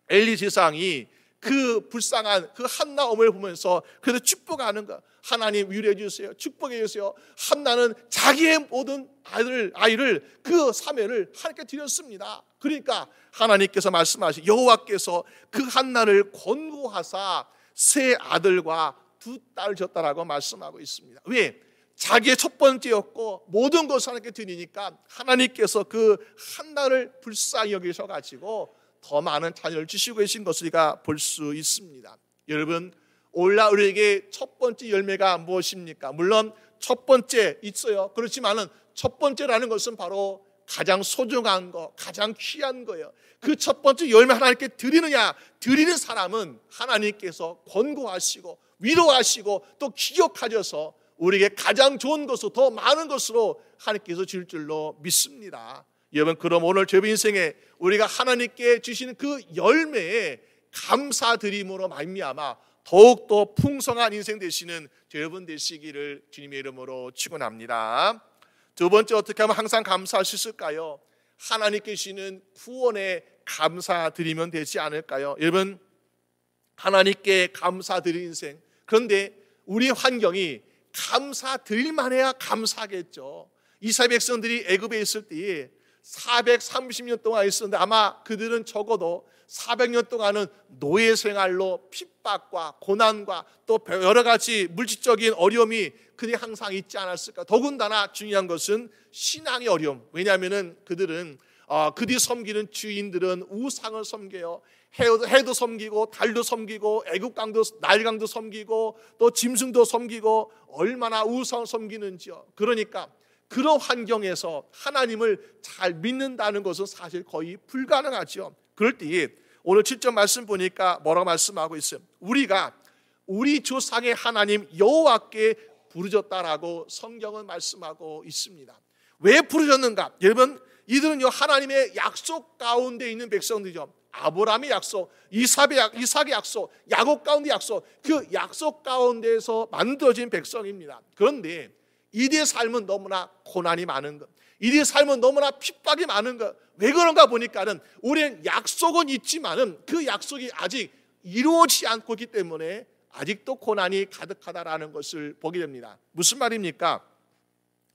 [SPEAKER 4] 엘리 제사장이 그 불쌍한 그 한나 어머니를 보면서 그래도 축복하는 거, 하나님 위로해 주세요, 축복해 주세요. 한나는 자기의 모든 아이를 그 사면을 하나님께 드렸습니다. 그러니까 하나님께서 말씀하신 여호와께서 그 한나를 권고하사 세 아들과 두 딸을 줬다라고 말씀하고 있습니다. 왜? 자기의 첫 번째였고 모든 것을 하나님께 드리니까 하나님께서 그 한나를 불쌍히 여기셔가지고 더 많은 자녀를 주시고 계신 것을 우리가 볼 수 있습니다. 여러분, 오늘날 우리에게 첫 번째 열매가 무엇입니까? 물론 첫 번째 있어요. 그렇지만은 첫 번째라는 것은 바로 가장 소중한 거, 가장 귀한 거예요. 그 첫 번째 열매 하나님께 드리느냐? 드리는 사람은 하나님께서 권고하시고 위로하시고 또 기억하셔서 우리에게 가장 좋은 것으로 더 많은 것으로 하나님께서 줄 줄로 믿습니다. 여러분, 그럼 오늘 저희 인생에 우리가 하나님께 주시는 그 열매에 감사드림으로 말미암아 더욱더 풍성한 인생 되시는 여러분 되시기를 주님의 이름으로 축원합니다. 두 번째, 어떻게 하면 항상 감사할 수 있을까요? 하나님께 주시는 구원에 감사드리면 되지 않을까요? 여러분, 하나님께 감사드릴 인생. 그런데 우리 환경이 감사드릴만 해야 감사하겠죠. 이스라엘 백성들이 애굽에 있을 때에 430년 동안 있었는데 아마 그들은 적어도 400년 동안은 노예 생활로 핍박과 고난과 또 여러 가지 물질적인 어려움이 그들이 항상 있지 않았을까. 더군다나 중요한 것은 신앙의 어려움. 왜냐하면 그들은 그들이 섬기는 주인들은 우상을 섬겨요. 해도 섬기고 달도 섬기고 애국강도 나일강도 섬기고 또 짐승도 섬기고 얼마나 우상을 섬기는지요. 그러니까 그런 환경에서 하나님을 잘 믿는다는 것은 사실 거의 불가능하죠. 그럴 때에 오늘 7절 말씀 보니까 뭐라고 말씀하고 있어요? 우리가 우리 조상의 하나님 여호와께 부르짖었다라고 성경은 말씀하고 있습니다. 왜 부르짖었는가? 여러분, 이들은요 하나님의 약속 가운데 있는 백성들이죠. 아브라함의 약속, 이삭의 약속, 야곱 가운데 약속, 그 약속 가운데에서 만들어진 백성입니다. 그런데 이들의 삶은 너무나 고난이 많은 것, 이들의 삶은 너무나 핍박이 많은 것. 왜 그런가 보니까는 우리는 약속은 있지만은 그 약속이 아직 이루어지지 않고 있기 때문에 아직도 고난이 가득하다라는 것을 보게 됩니다. 무슨 말입니까?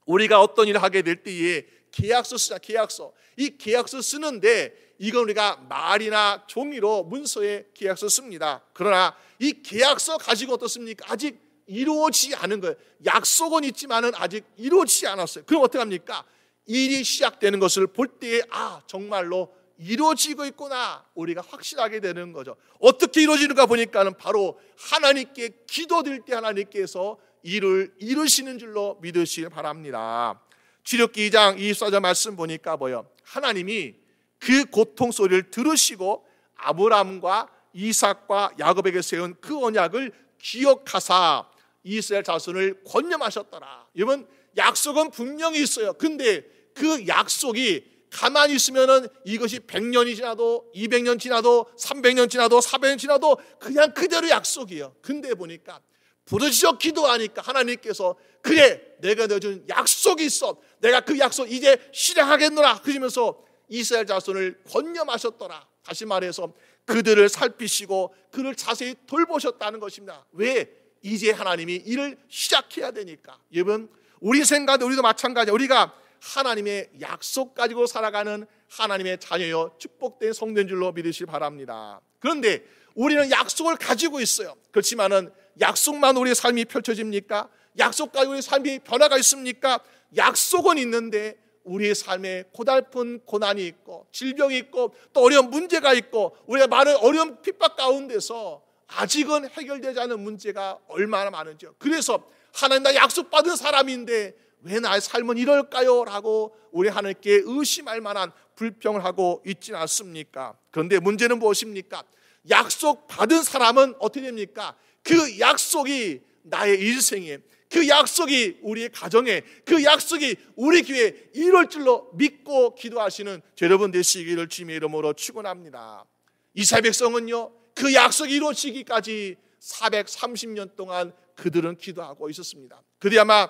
[SPEAKER 4] 우리가 어떤 일을 하게 될 때에 계약서 쓰자, 계약서. 이 계약서 쓰는데 이건 우리가 말이나 종이로 문서에 계약서 씁니다. 그러나 이 계약서 가지고 어떻습니까? 아직 이루어지지 않은 거예요. 약속은 있지만은 아직 이루어지지 않았어요. 그럼 어떻게 합니까? 일이 시작되는 것을 볼 때에 정말로 이루어지고 있구나 우리가 확신하게 되는 거죠. 어떻게 이루어지는가 보니까는 바로 하나님께 기도드릴 때 하나님께서 일을 이루시는 줄로 믿으시길 바랍니다. 출애굽기 2장 24절 말씀 보니까 뭐요? 하나님이 그 고통 소리를 들으시고 아브라함과 이삭과 야곱에게 세운 그 언약을 기억하사 이스라엘 자손을 권념하셨더라. 여러분, 약속은 분명히 있어요. 근데 그 약속이 가만히 있으면은 이것이 100년이 지나도 200년 지나도 300년 지나도 400년 지나도 그냥 그대로 약속이에요. 근데 보니까 부르짖어 기도하니까 하나님께서 그래 내가 내준 약속이 있어. 내가 그 약속 이제 실행하겠노라. 그러면서 이스라엘 자손을 권념하셨더라. 다시 말해서 그들을 살피시고 그를 자세히 돌보셨다는 것입니다. 왜? 이제 하나님이 일을 시작해야 되니까. 여러분, 우리 생각도 우리도 마찬가지야. 우리가 하나님의 약속 가지고 살아가는 하나님의 자녀여 축복된 성도인 줄로 믿으시기 바랍니다. 그런데 우리는 약속을 가지고 있어요. 그렇지만은 약속만 우리의 삶이 펼쳐집니까? 약속 가지고 우리의 삶이 변화가 있습니까? 약속은 있는데 우리의 삶에 고달픈 고난이 있고 질병이 있고 또 어려운 문제가 있고 우리가 많은 어려운 핍박 가운데서 아직은 해결되지 않은 문제가 얼마나 많은지요. 그래서 하나님 나 약속받은 사람인데 왜 나의 삶은 이럴까요? 라고 우리 하나님께 의심할 만한 불평을 하고 있지는 않습니까? 그런데 문제는 무엇입니까? 약속받은 사람은 어떻게 됩니까? 그 약속이 나의 인생에, 그 약속이 우리의 가정에, 그 약속이 우리 교회에 이룰 줄로 믿고 기도하시는 여러분 되시기를 주님의 이름으로 축원합니다. 이스라엘 백성은요, 그 약속이 이루어지기까지 430년 동안 그들은 기도하고 있었습니다. 그들이 아마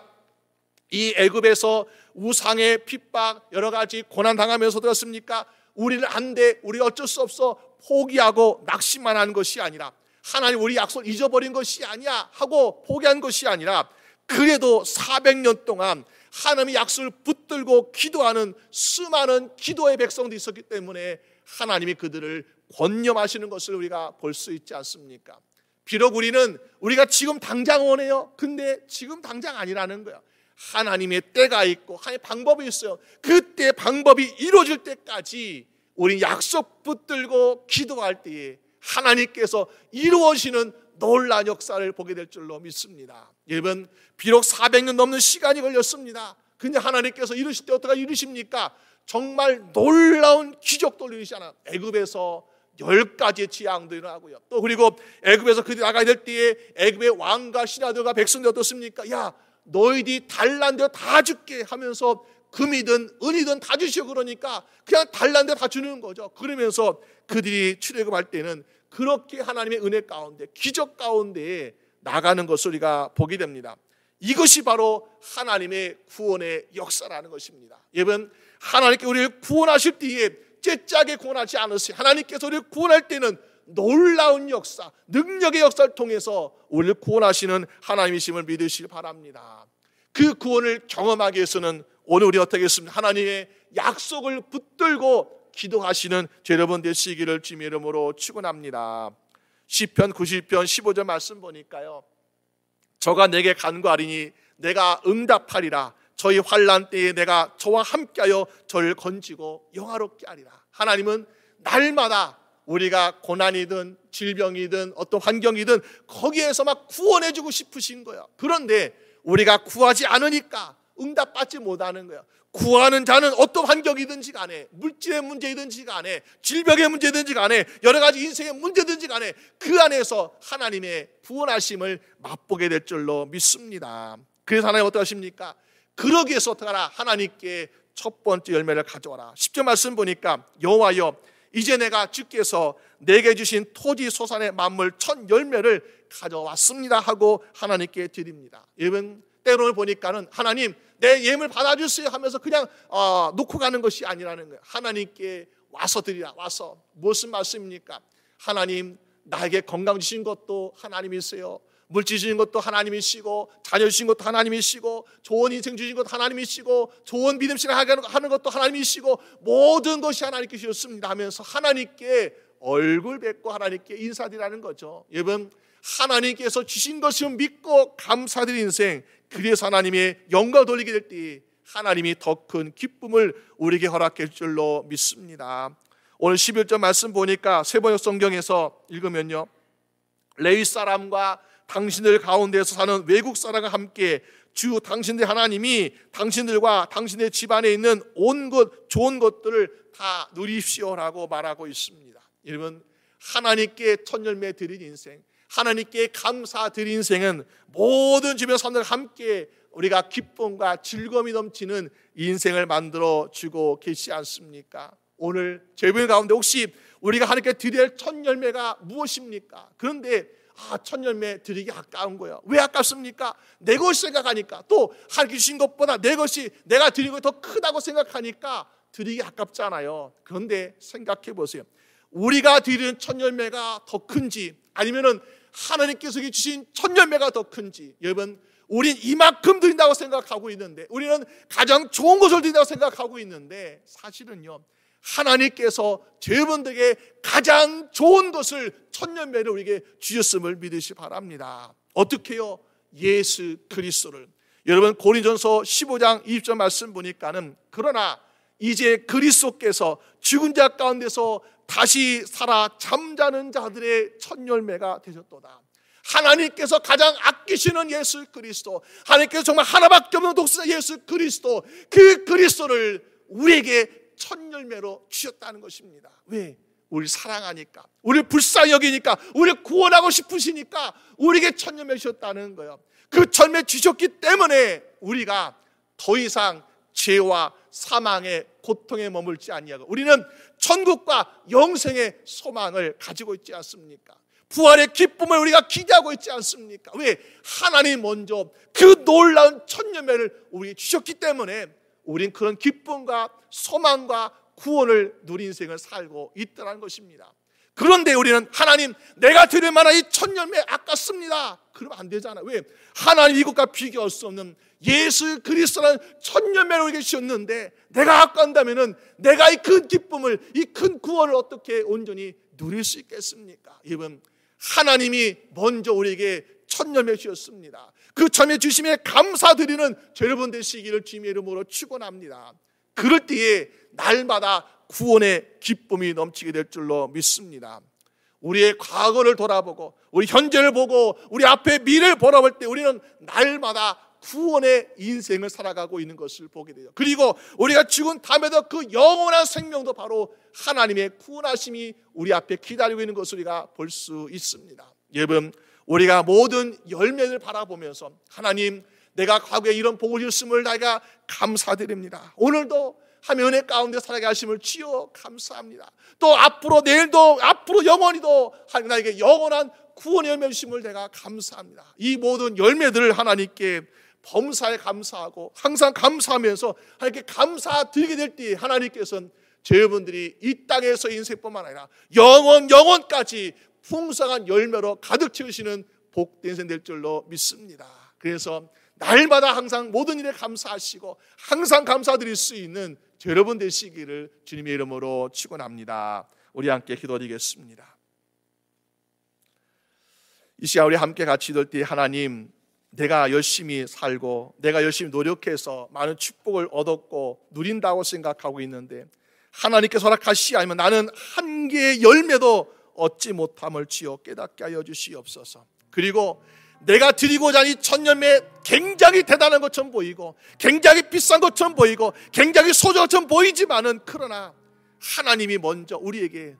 [SPEAKER 4] 이 애굽에서 우상의 핍박 여러 가지 고난 당하면서 들었습니까? 우리는 안 돼, 우리 어쩔 수 없어 포기하고 낙심만 한 것이 아니라 하나님 우리 약속을 잊어버린 것이 아니야 하고 포기한 것이 아니라 그래도 400년 동안 하나님의 약속을 붙들고 기도하는 수많은 기도의 백성들이 있었기 때문에 하나님이 그들을 권념하시는 것을 우리가 볼 수 있지 않습니까? 비록 우리가 지금 당장 원해요. 근데 지금 당장 아니라는 거야. 하나님의 때가 있고 하나님의 방법이 있어요. 그때 방법이 이루어질 때까지 우리 약속 붙들고 기도할 때에 하나님께서 이루어지는 놀라운 역사를 보게 될 줄로 믿습니다. 여러분, 비록 400년 넘는 시간이 걸렸습니다. 근데 하나님께서 이루실 때 어떻게 이루십니까? 정말 놀라운 기적도 이루시잖아요. 애굽에서 10가지의 재앙도 일어나고요. 또 그리고 애굽에서 그들이 나가야 될 때에 애굽의 왕과 신하들과 백성들 어떻습니까? 야, 너희들이 달란 대로 다 줄게 하면서 금이든 은이든 다 주시오. 그러니까 그냥 달란 대로 다 주는 거죠. 그러면서 그들이 출애굽할 때는 그렇게 하나님의 은혜 가운데 기적 가운데 나가는 것을 우리가 보게 됩니다. 이것이 바로 하나님의 구원의 역사라는 것입니다. 여러분, 하나님께 우리를 구원하실 때에 째짜게 구원하지 않으세요. 하나님께서 우리를 구원할 때는 놀라운 역사, 능력의 역사를 통해서 우리를 구원하시는 하나님이심을 믿으시기 바랍니다. 그 구원을 경험하기 위해서는 오늘 우리 어떻게 했습니까? 하나님의 약속을 붙들고 기도하시는 여러분 되시기를 주님의 이름으로 축원합니다. 시편 90편 15절 말씀 보니까요, 저가 내게 간구하리니 내가 응답하리라. 저희 환난 때에 내가 저와 함께하여 저를 건지고 영화롭게 하리라. 하나님은 날마다 우리가 고난이든 질병이든 어떤 환경이든 거기에서 막 구원해주고 싶으신 거예요. 그런데 우리가 구하지 않으니까 응답받지 못하는 거예요. 구하는 자는 어떤 환경이든지 간에, 물질의 문제이든지 간에, 질병의 문제든지 간에, 여러 가지 인생의 문제든지 간에 그 안에서 하나님의 구원하심을 맛보게 될 줄로 믿습니다. 그래서 하나님 어떠하십니까? 그러기 위해서 어떻게 하라? 하나님께 첫 번째 열매를 가져와라. 10절 말씀 보니까 여호와여, 이제 내가 주께서 내게 주신 토지 소산의 만물 첫 열매를 가져왔습니다 하고 하나님께 드립니다. 여러분, 때로는 보니까는 하나님 내 예물 받아주세요 하면서 그냥 놓고 가는 것이 아니라는 거예요. 하나님께 와서 드리라. 와서 무슨 말씀입니까? 하나님, 나에게 건강 주신 것도 하나님이세요. 물질 주신 것도 하나님이시고, 자녀 주신 것도 하나님이시고, 좋은 인생 주신 것도 하나님이시고, 좋은 믿음 신앙 하는 것도 하나님이시고, 모든 것이 하나님께 주셨습니다 하면서 하나님께 얼굴 뵙고 하나님께 인사드리라는 거죠. 여러분, 하나님께서 주신 것을 믿고 감사드린 인생, 그래서 하나님의 영광을 돌리게 될 때 하나님이 더 큰 기쁨을 우리에게 허락할 줄로 믿습니다. 오늘 11절 말씀 보니까 세번역 성경에서 읽으면요, 레위 사람과 당신들 가운데서 사는 외국 사람과 함께 주 당신들 하나님이 당신들과 당신의 집안에 있는 온 것 좋은 것들을 다 누리십시오라고 말하고 있습니다. 여러분, 하나님께 첫 열매 드린 인생, 하나님께 감사 드린 인생은 모든 주변 사람들과 함께 우리가 기쁨과 즐거움이 넘치는 인생을 만들어 주고 계시지 않습니까? 오늘 저희 가운데 혹시 우리가 하나님께 드려야 할 첫 열매가 무엇입니까? 그런데 첫 열매 드리기 아까운 거예요. 왜 아깝습니까? 내 것이 생각하니까, 또 하나님께 주신 것보다 내 것이 내가 드린 것이 더 크다고 생각하니까 드리기 아깝잖아요. 그런데 생각해 보세요. 우리가 드리는 첫 열매가 더 큰지, 아니면은 하나님께서 주신 첫 열매가 더 큰지. 여러분, 우린 이만큼 드린다고 생각하고 있는데, 우리는 가장 좋은 것을 드린다고 생각하고 있는데, 사실은요, 하나님께서 여러분들에게 가장 좋은 것을 첫 열매를 우리에게 주셨음을 믿으시 바랍니다. 어떻게요? 예수 그리스도를. 여러분, 고린전서 15장 20절 말씀 보니까는, 그러나 이제 그리스도께서 죽은 자 가운데서 다시 살아 잠자는 자들의 첫 열매가 되셨도다. 하나님께서 가장 아끼시는 예수 그리스도, 하나님께서 정말 하나밖에 없는 독생자 예수 그리스도, 그 그리스도를 우리에게 첫 열매로 주셨다는 것입니다. 왜? 우리 사랑하니까, 우리 불쌍히 여기니까, 우리 구원하고 싶으시니까 우리에게 첫 열매 주셨다는 거예요. 그 첫 열매 주셨기 때문에 우리가 더 이상 죄와 사망의 고통에 머물지 아니하고 우리는 천국과 영생의 소망을 가지고 있지 않습니까? 부활의 기쁨을 우리가 기대하고 있지 않습니까? 왜? 하나님 먼저 그 놀라운 첫 열매를 우리에게 주셨기 때문에 우린 그런 기쁨과 소망과 구원을 누린 인생을 살고 있다는 것입니다. 그런데 우리는 하나님, 내가 드릴 만한 이 첫 열매 아깝습니다. 그러면 안 되잖아요. 왜? 하나님 이것과 비교할 수 없는 예수 그리스도라는 첫 열매를 우리에게 주셨는데, 내가 아까운다면은 내가 이 큰 기쁨을, 이 큰 구원을 어떻게 온전히 누릴 수 있겠습니까? 여러분, 하나님이 먼저 우리에게 첫 열매 주셨습니다. 그 첫 열매 주심에 감사드리는 여러분 되시기를 주님의 이름으로 축원합니다. 그럴 때에 날마다 구원의 기쁨이 넘치게 될 줄로 믿습니다. 우리의 과거를 돌아보고 우리 현재를 보고 우리 앞에 미래를 바라볼 때 우리는 날마다 구원의 인생을 살아가고 있는 것을 보게 돼요. 그리고 우리가 죽은 다음에도 그 영원한 생명도 바로 하나님의 구원하심이 우리 앞에 기다리고 있는 것을 우리가 볼 수 있습니다. 여러분, 우리가 모든 열매를 바라보면서 하나님, 내가 과거에 이런 복을 주셨음을 내가 감사드립니다. 오늘도 하나님의 은혜 가운데 살아가게 하심을 주여 감사합니다. 또 앞으로, 내일도, 앞으로 영원히도 하나님 나에게 영원한 구원의 열매 주심을 내가 감사합니다. 이 모든 열매들을 하나님께 범사에 감사하고 항상 감사하면서 하나님께 감사드리게 될 때 하나님께서는 여러분들이 이 땅에서 인생뿐만 아니라 영원까지 풍성한 열매로 가득 채우시는 복된 인생 될 줄로 믿습니다. 그래서 날마다 항상 모든 일에 감사하시고 항상 감사드릴 수 있는 여러분 되시기를 주님의 이름으로 축원합니다. 우리 함께 기도드리겠습니다. 이 시간 우리 함께 같이 기도할 때, 하나님, 내가 열심히 살고 내가 열심히 노력해서 많은 축복을 얻었고 누린다고 생각하고 있는데, 하나님께서 허락하시지 않으면 나는 한 개의 열매도 얻지 못함을 주여 깨닫게 하여 주시옵소서. 그리고 내가 드리고자 하는 이 첫 열매 굉장히 대단한 것처럼 보이고 굉장히 비싼 것처럼 보이고 굉장히 소중한 것처럼 보이지만은, 그러나 하나님이 먼저 우리에게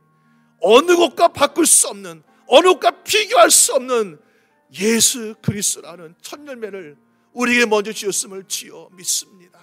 [SPEAKER 4] 어느 것과 바꿀 수 없는, 어느 것과 비교할 수 없는 예수 그리스도라는 첫 열매를 우리에게 먼저 주셨음을 주여 믿습니다.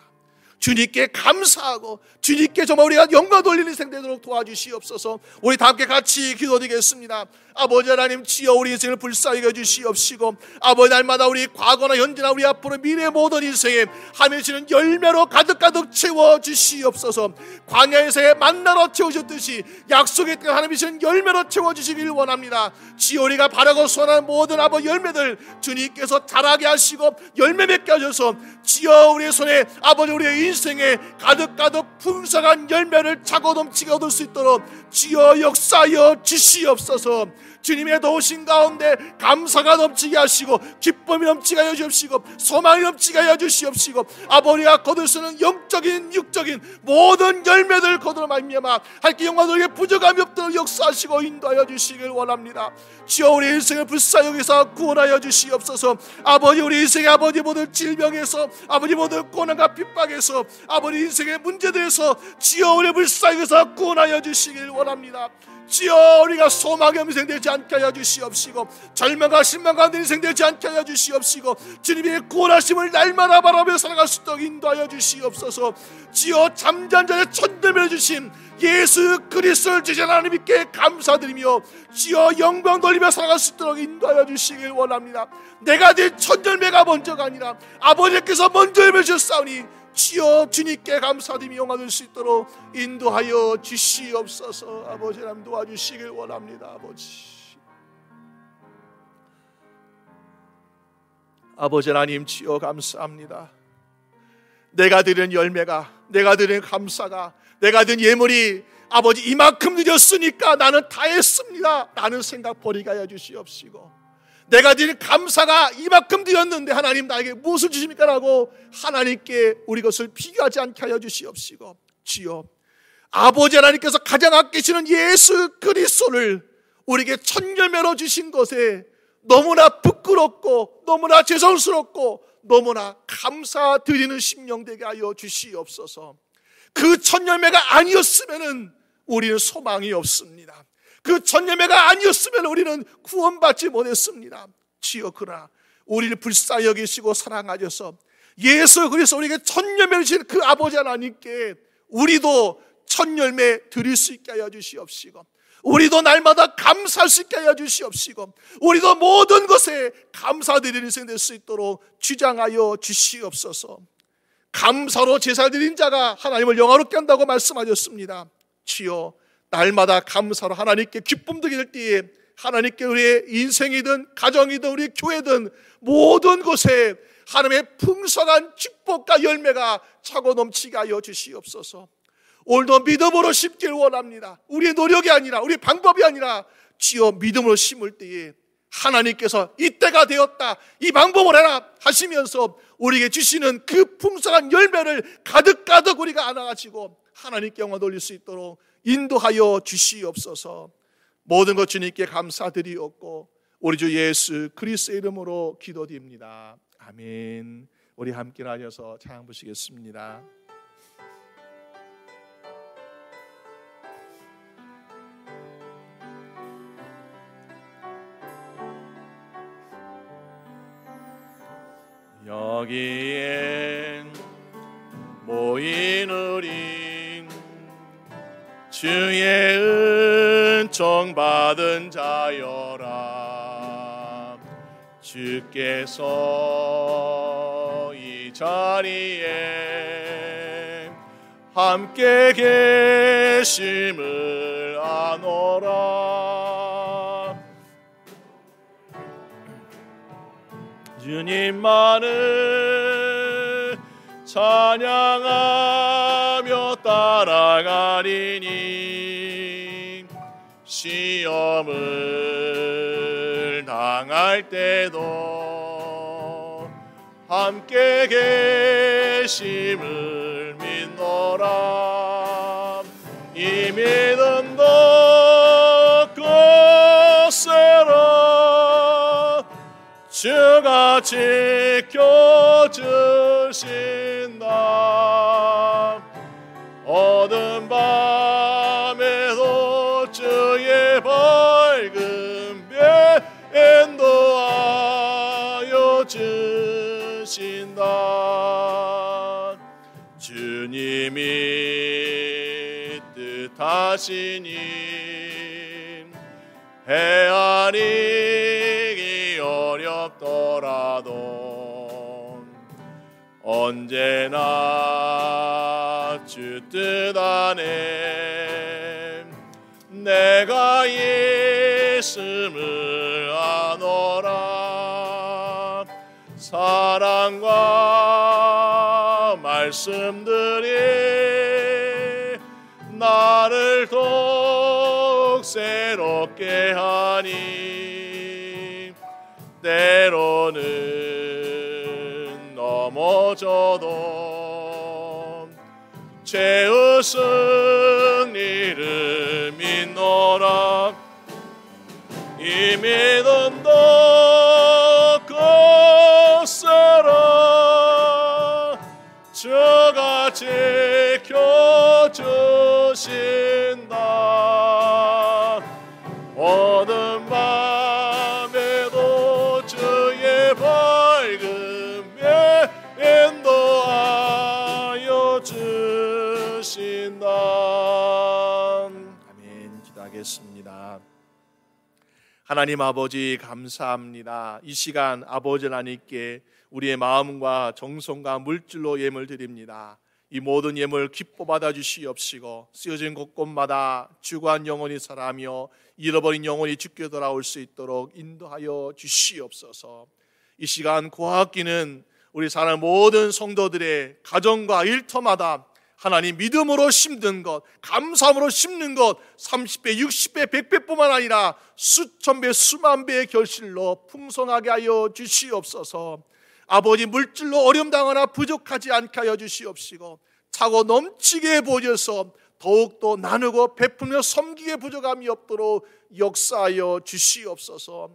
[SPEAKER 4] 주님께 감사하고 주님께 정말 우리가 영광 돌리는 인생 되도록 도와주시옵소서. 우리 다 함께 같이 기도드리겠습니다. 아버지 하나님, 주여 우리 인생을 불쌍히 여주시옵시고, 아버지 날마다 우리 과거나 현재나 우리 앞으로 미래 모든 인생에 하나님 주시는 열매로 가득가득 채워주시옵소서. 광야에서의 만나로 채우셨듯이 약속의 때에 하나님 주시는 열매로 채워주시길 원합니다. 주여 우리가 바라고 소원하는 모든 아버지 열매들 주님께서 자라게 하시고 열매 맺게 하셔서, 주여 우리의 손에 아버지 우리의 인생에 가득가득 풍성한 열매를 차고 넘치게 얻을 수 있도록 주여 역사하여 주시옵소서. 주님의 도우신 가운데 감사가 넘치게 하시고 기쁨이 넘치게 하여 주시고 소망이 넘치게 하여 주시옵시고 아버지가 거둘 수 있는 영적인 육적인 모든 열매들 거두어 말미암아 하나님께 영광 돌리게 부족함이 없도록 역사하시고 인도하여 주시길 원합니다. 주여 우리 인생을 불사역에서 구원하여 주시옵소서. 아버지 우리 인생의 아버지 모든 질병에서 아버지 모든 고난과 핍박에서 아버지 인생의 문제들에서 주여 우리 불사역에서 구원하여 주시길 원합니다. 주여 우리가 소망의 인생 되지 않게 하여 주시옵시고 절망과 실망 가운데 인생 되지 않게 하여 주시옵시고 주님의 구원하심을 날마다 바라며 살아갈 수 있도록 인도하여 주시옵소서. 주여 잠잠 자에 천대며 주신 예수 그리스도를 주신 하나님께 감사드리며 주여 영광 돌리며 살아갈 수 있도록 인도하여 주시길 원합니다. 내가 된 첫 열매가 먼저가 아니라 아버지께서 먼저 열매 주셨사오니 주여 주님께 감사드리며 영광 돌릴 수 있도록 인도하여 주시옵소서. 아버지 하나님 도와주시길 원합니다. 아버지 하나님 주여 감사합니다. 내가 드린 열매가 내가 드린 감사가 내가 드린 예물이 아버지 이만큼 늦었으니까 나는 다 했습니다 라는 생각 버리게 하여 주시옵시고 내가 드린 감사가 이만큼 드렸는데 하나님 나에게 무엇을 주십니까? 라고 하나님께 우리 것을 비교하지 않게 하여 주시옵시고 주여 아버지 하나님께서 가장 아끼시는 예수 그리스도를 우리에게 첫 열매로 주신 것에 너무나 부끄럽고 너무나 죄송스럽고 너무나 감사드리는 심령 되게 하여 주시옵소서. 그 첫 열매가 아니었으면 우리는 소망이 없습니다. 그 첫 열매가 아니었으면 우리는 구원받지 못했습니다. 주여 그러나 우리를 불쌍히 여기시고 사랑하셔서 예수 그리스도 우리에게 첫 열매를 주신 그 아버지 하나님께 우리도 첫 열매 드릴 수 있게 하여 주시옵시고 우리도 날마다 감사할 수 있게 하여 주시옵시고 우리도 모든 것에 감사드리는 인생 될 수 있도록 주장하여 주시옵소서. 감사로 제사 드린 자가 하나님을 영화롭게 한다고 말씀하셨습니다. 주여 날마다 감사로 하나님께 기쁨 드리게 될 때에 하나님께 우리의 인생이든 가정이든 우리 교회든 모든 곳에 하나님의 풍성한 축복과 열매가 차고 넘치게 하여 주시옵소서. 오늘도 믿음으로 심길 원합니다. 우리의 노력이 아니라 우리의 방법이 아니라 주여 믿음으로 심을 때에 하나님께서 이때가 되었다 이 방법을 해라 하시면서 우리에게 주시는 그 풍성한 열매를 가득가득 우리가 안아가지고 하나님께 영광 돌릴 수 있도록 인도하여 주시옵소서. 모든 것 주님께 감사드리옵고 우리 주 예수 그리스도의 이름으로 기도드립니다. 아멘. 우리 함께 나눠서 찬양 부르시겠습니다. 여기엔 모인 우리 주의 은총 받은 자여라. 주께서 이 자리에 함께 계심을 아노라. 주님만을 찬양하며 따라가리니 시험을 당할 때도 함께 계심을 믿노라. 이 믿음도 굳세라. 주가 지켜주신다. 어두운 밤에도 주의 밝은 별 인도하여 주신다. 주님이 뜻하시니 헤아리기 어렵더라도 언제나 주 뜻 안에 내가 있음을 아노라. 사랑과 말씀들이 나를 더욱 새롭게 하니 때로는 넘어져도 죄의 승리를 믿노라. 이 믿음도 거스라 주가 지켜주신다. 어두운 밤에도 주의 밝음에 인도하여 주신다. 아멘. 기도하겠습니다. 하나님 아버지 감사합니다. 이 시간 아버지 하나님께 우리의 마음과 정성과 물질로 예물 드립니다. 이 모든 예물 기뻐 받아 주시옵시고 쓰여진 곳곳마다 주관 영혼이 살아며 잃어버린 영혼이 주께 돌아올 수 있도록 인도하여 주시옵소서. 이 시간 고학기는 우리 사는 모든 성도들의 가정과 일터마다 하나님 믿음으로 심는 것, 감사함으로 심는 것 30배, 60배, 100배뿐만 아니라 수천 배, 수만 배의 결실로 풍성하게 하여 주시옵소서. 아버지 물질로 어려움당하나 부족하지 않게 하여 주시옵시고 차고 넘치게 보여서 더욱더 나누고 베풀며 섬기게 부족함이 없도록 역사하여 주시옵소서.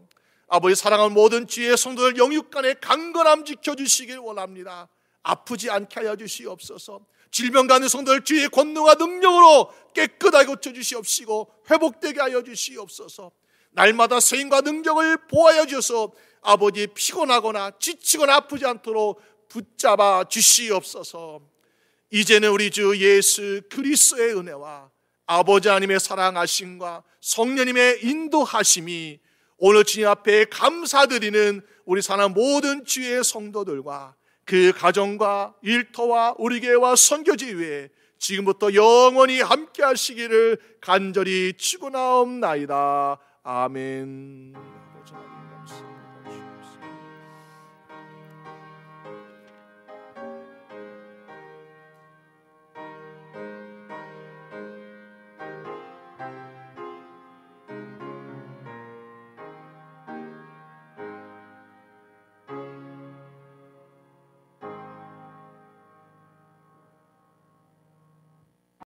[SPEAKER 4] 아버지 사랑하는 모든 주의 성도들 영육간의 강건함 지켜주시길 원합니다. 아프지 않게 하여 주시옵소서. 질병 가는 성도들 주의 권능과 능력으로 깨끗하게 고쳐주시옵시고 회복되게 하여 주시옵소서. 날마다 세임과 능력을 보하여 주셔서 아버지 피곤하거나 지치거나 아프지 않도록 붙잡아 주시옵소서. 이제는 우리 주 예수 그리스도의 은혜와 아버지 하나님의 사랑하심과 성령님의 인도하심이 오늘 주님 앞에 감사드리는 우리 사는 모든 주의 성도들과 그 가정과 일터와 우리 교회와 선교지 위에 지금부터 영원히 함께 하시기를 간절히 축원하옵나이다. 아멘.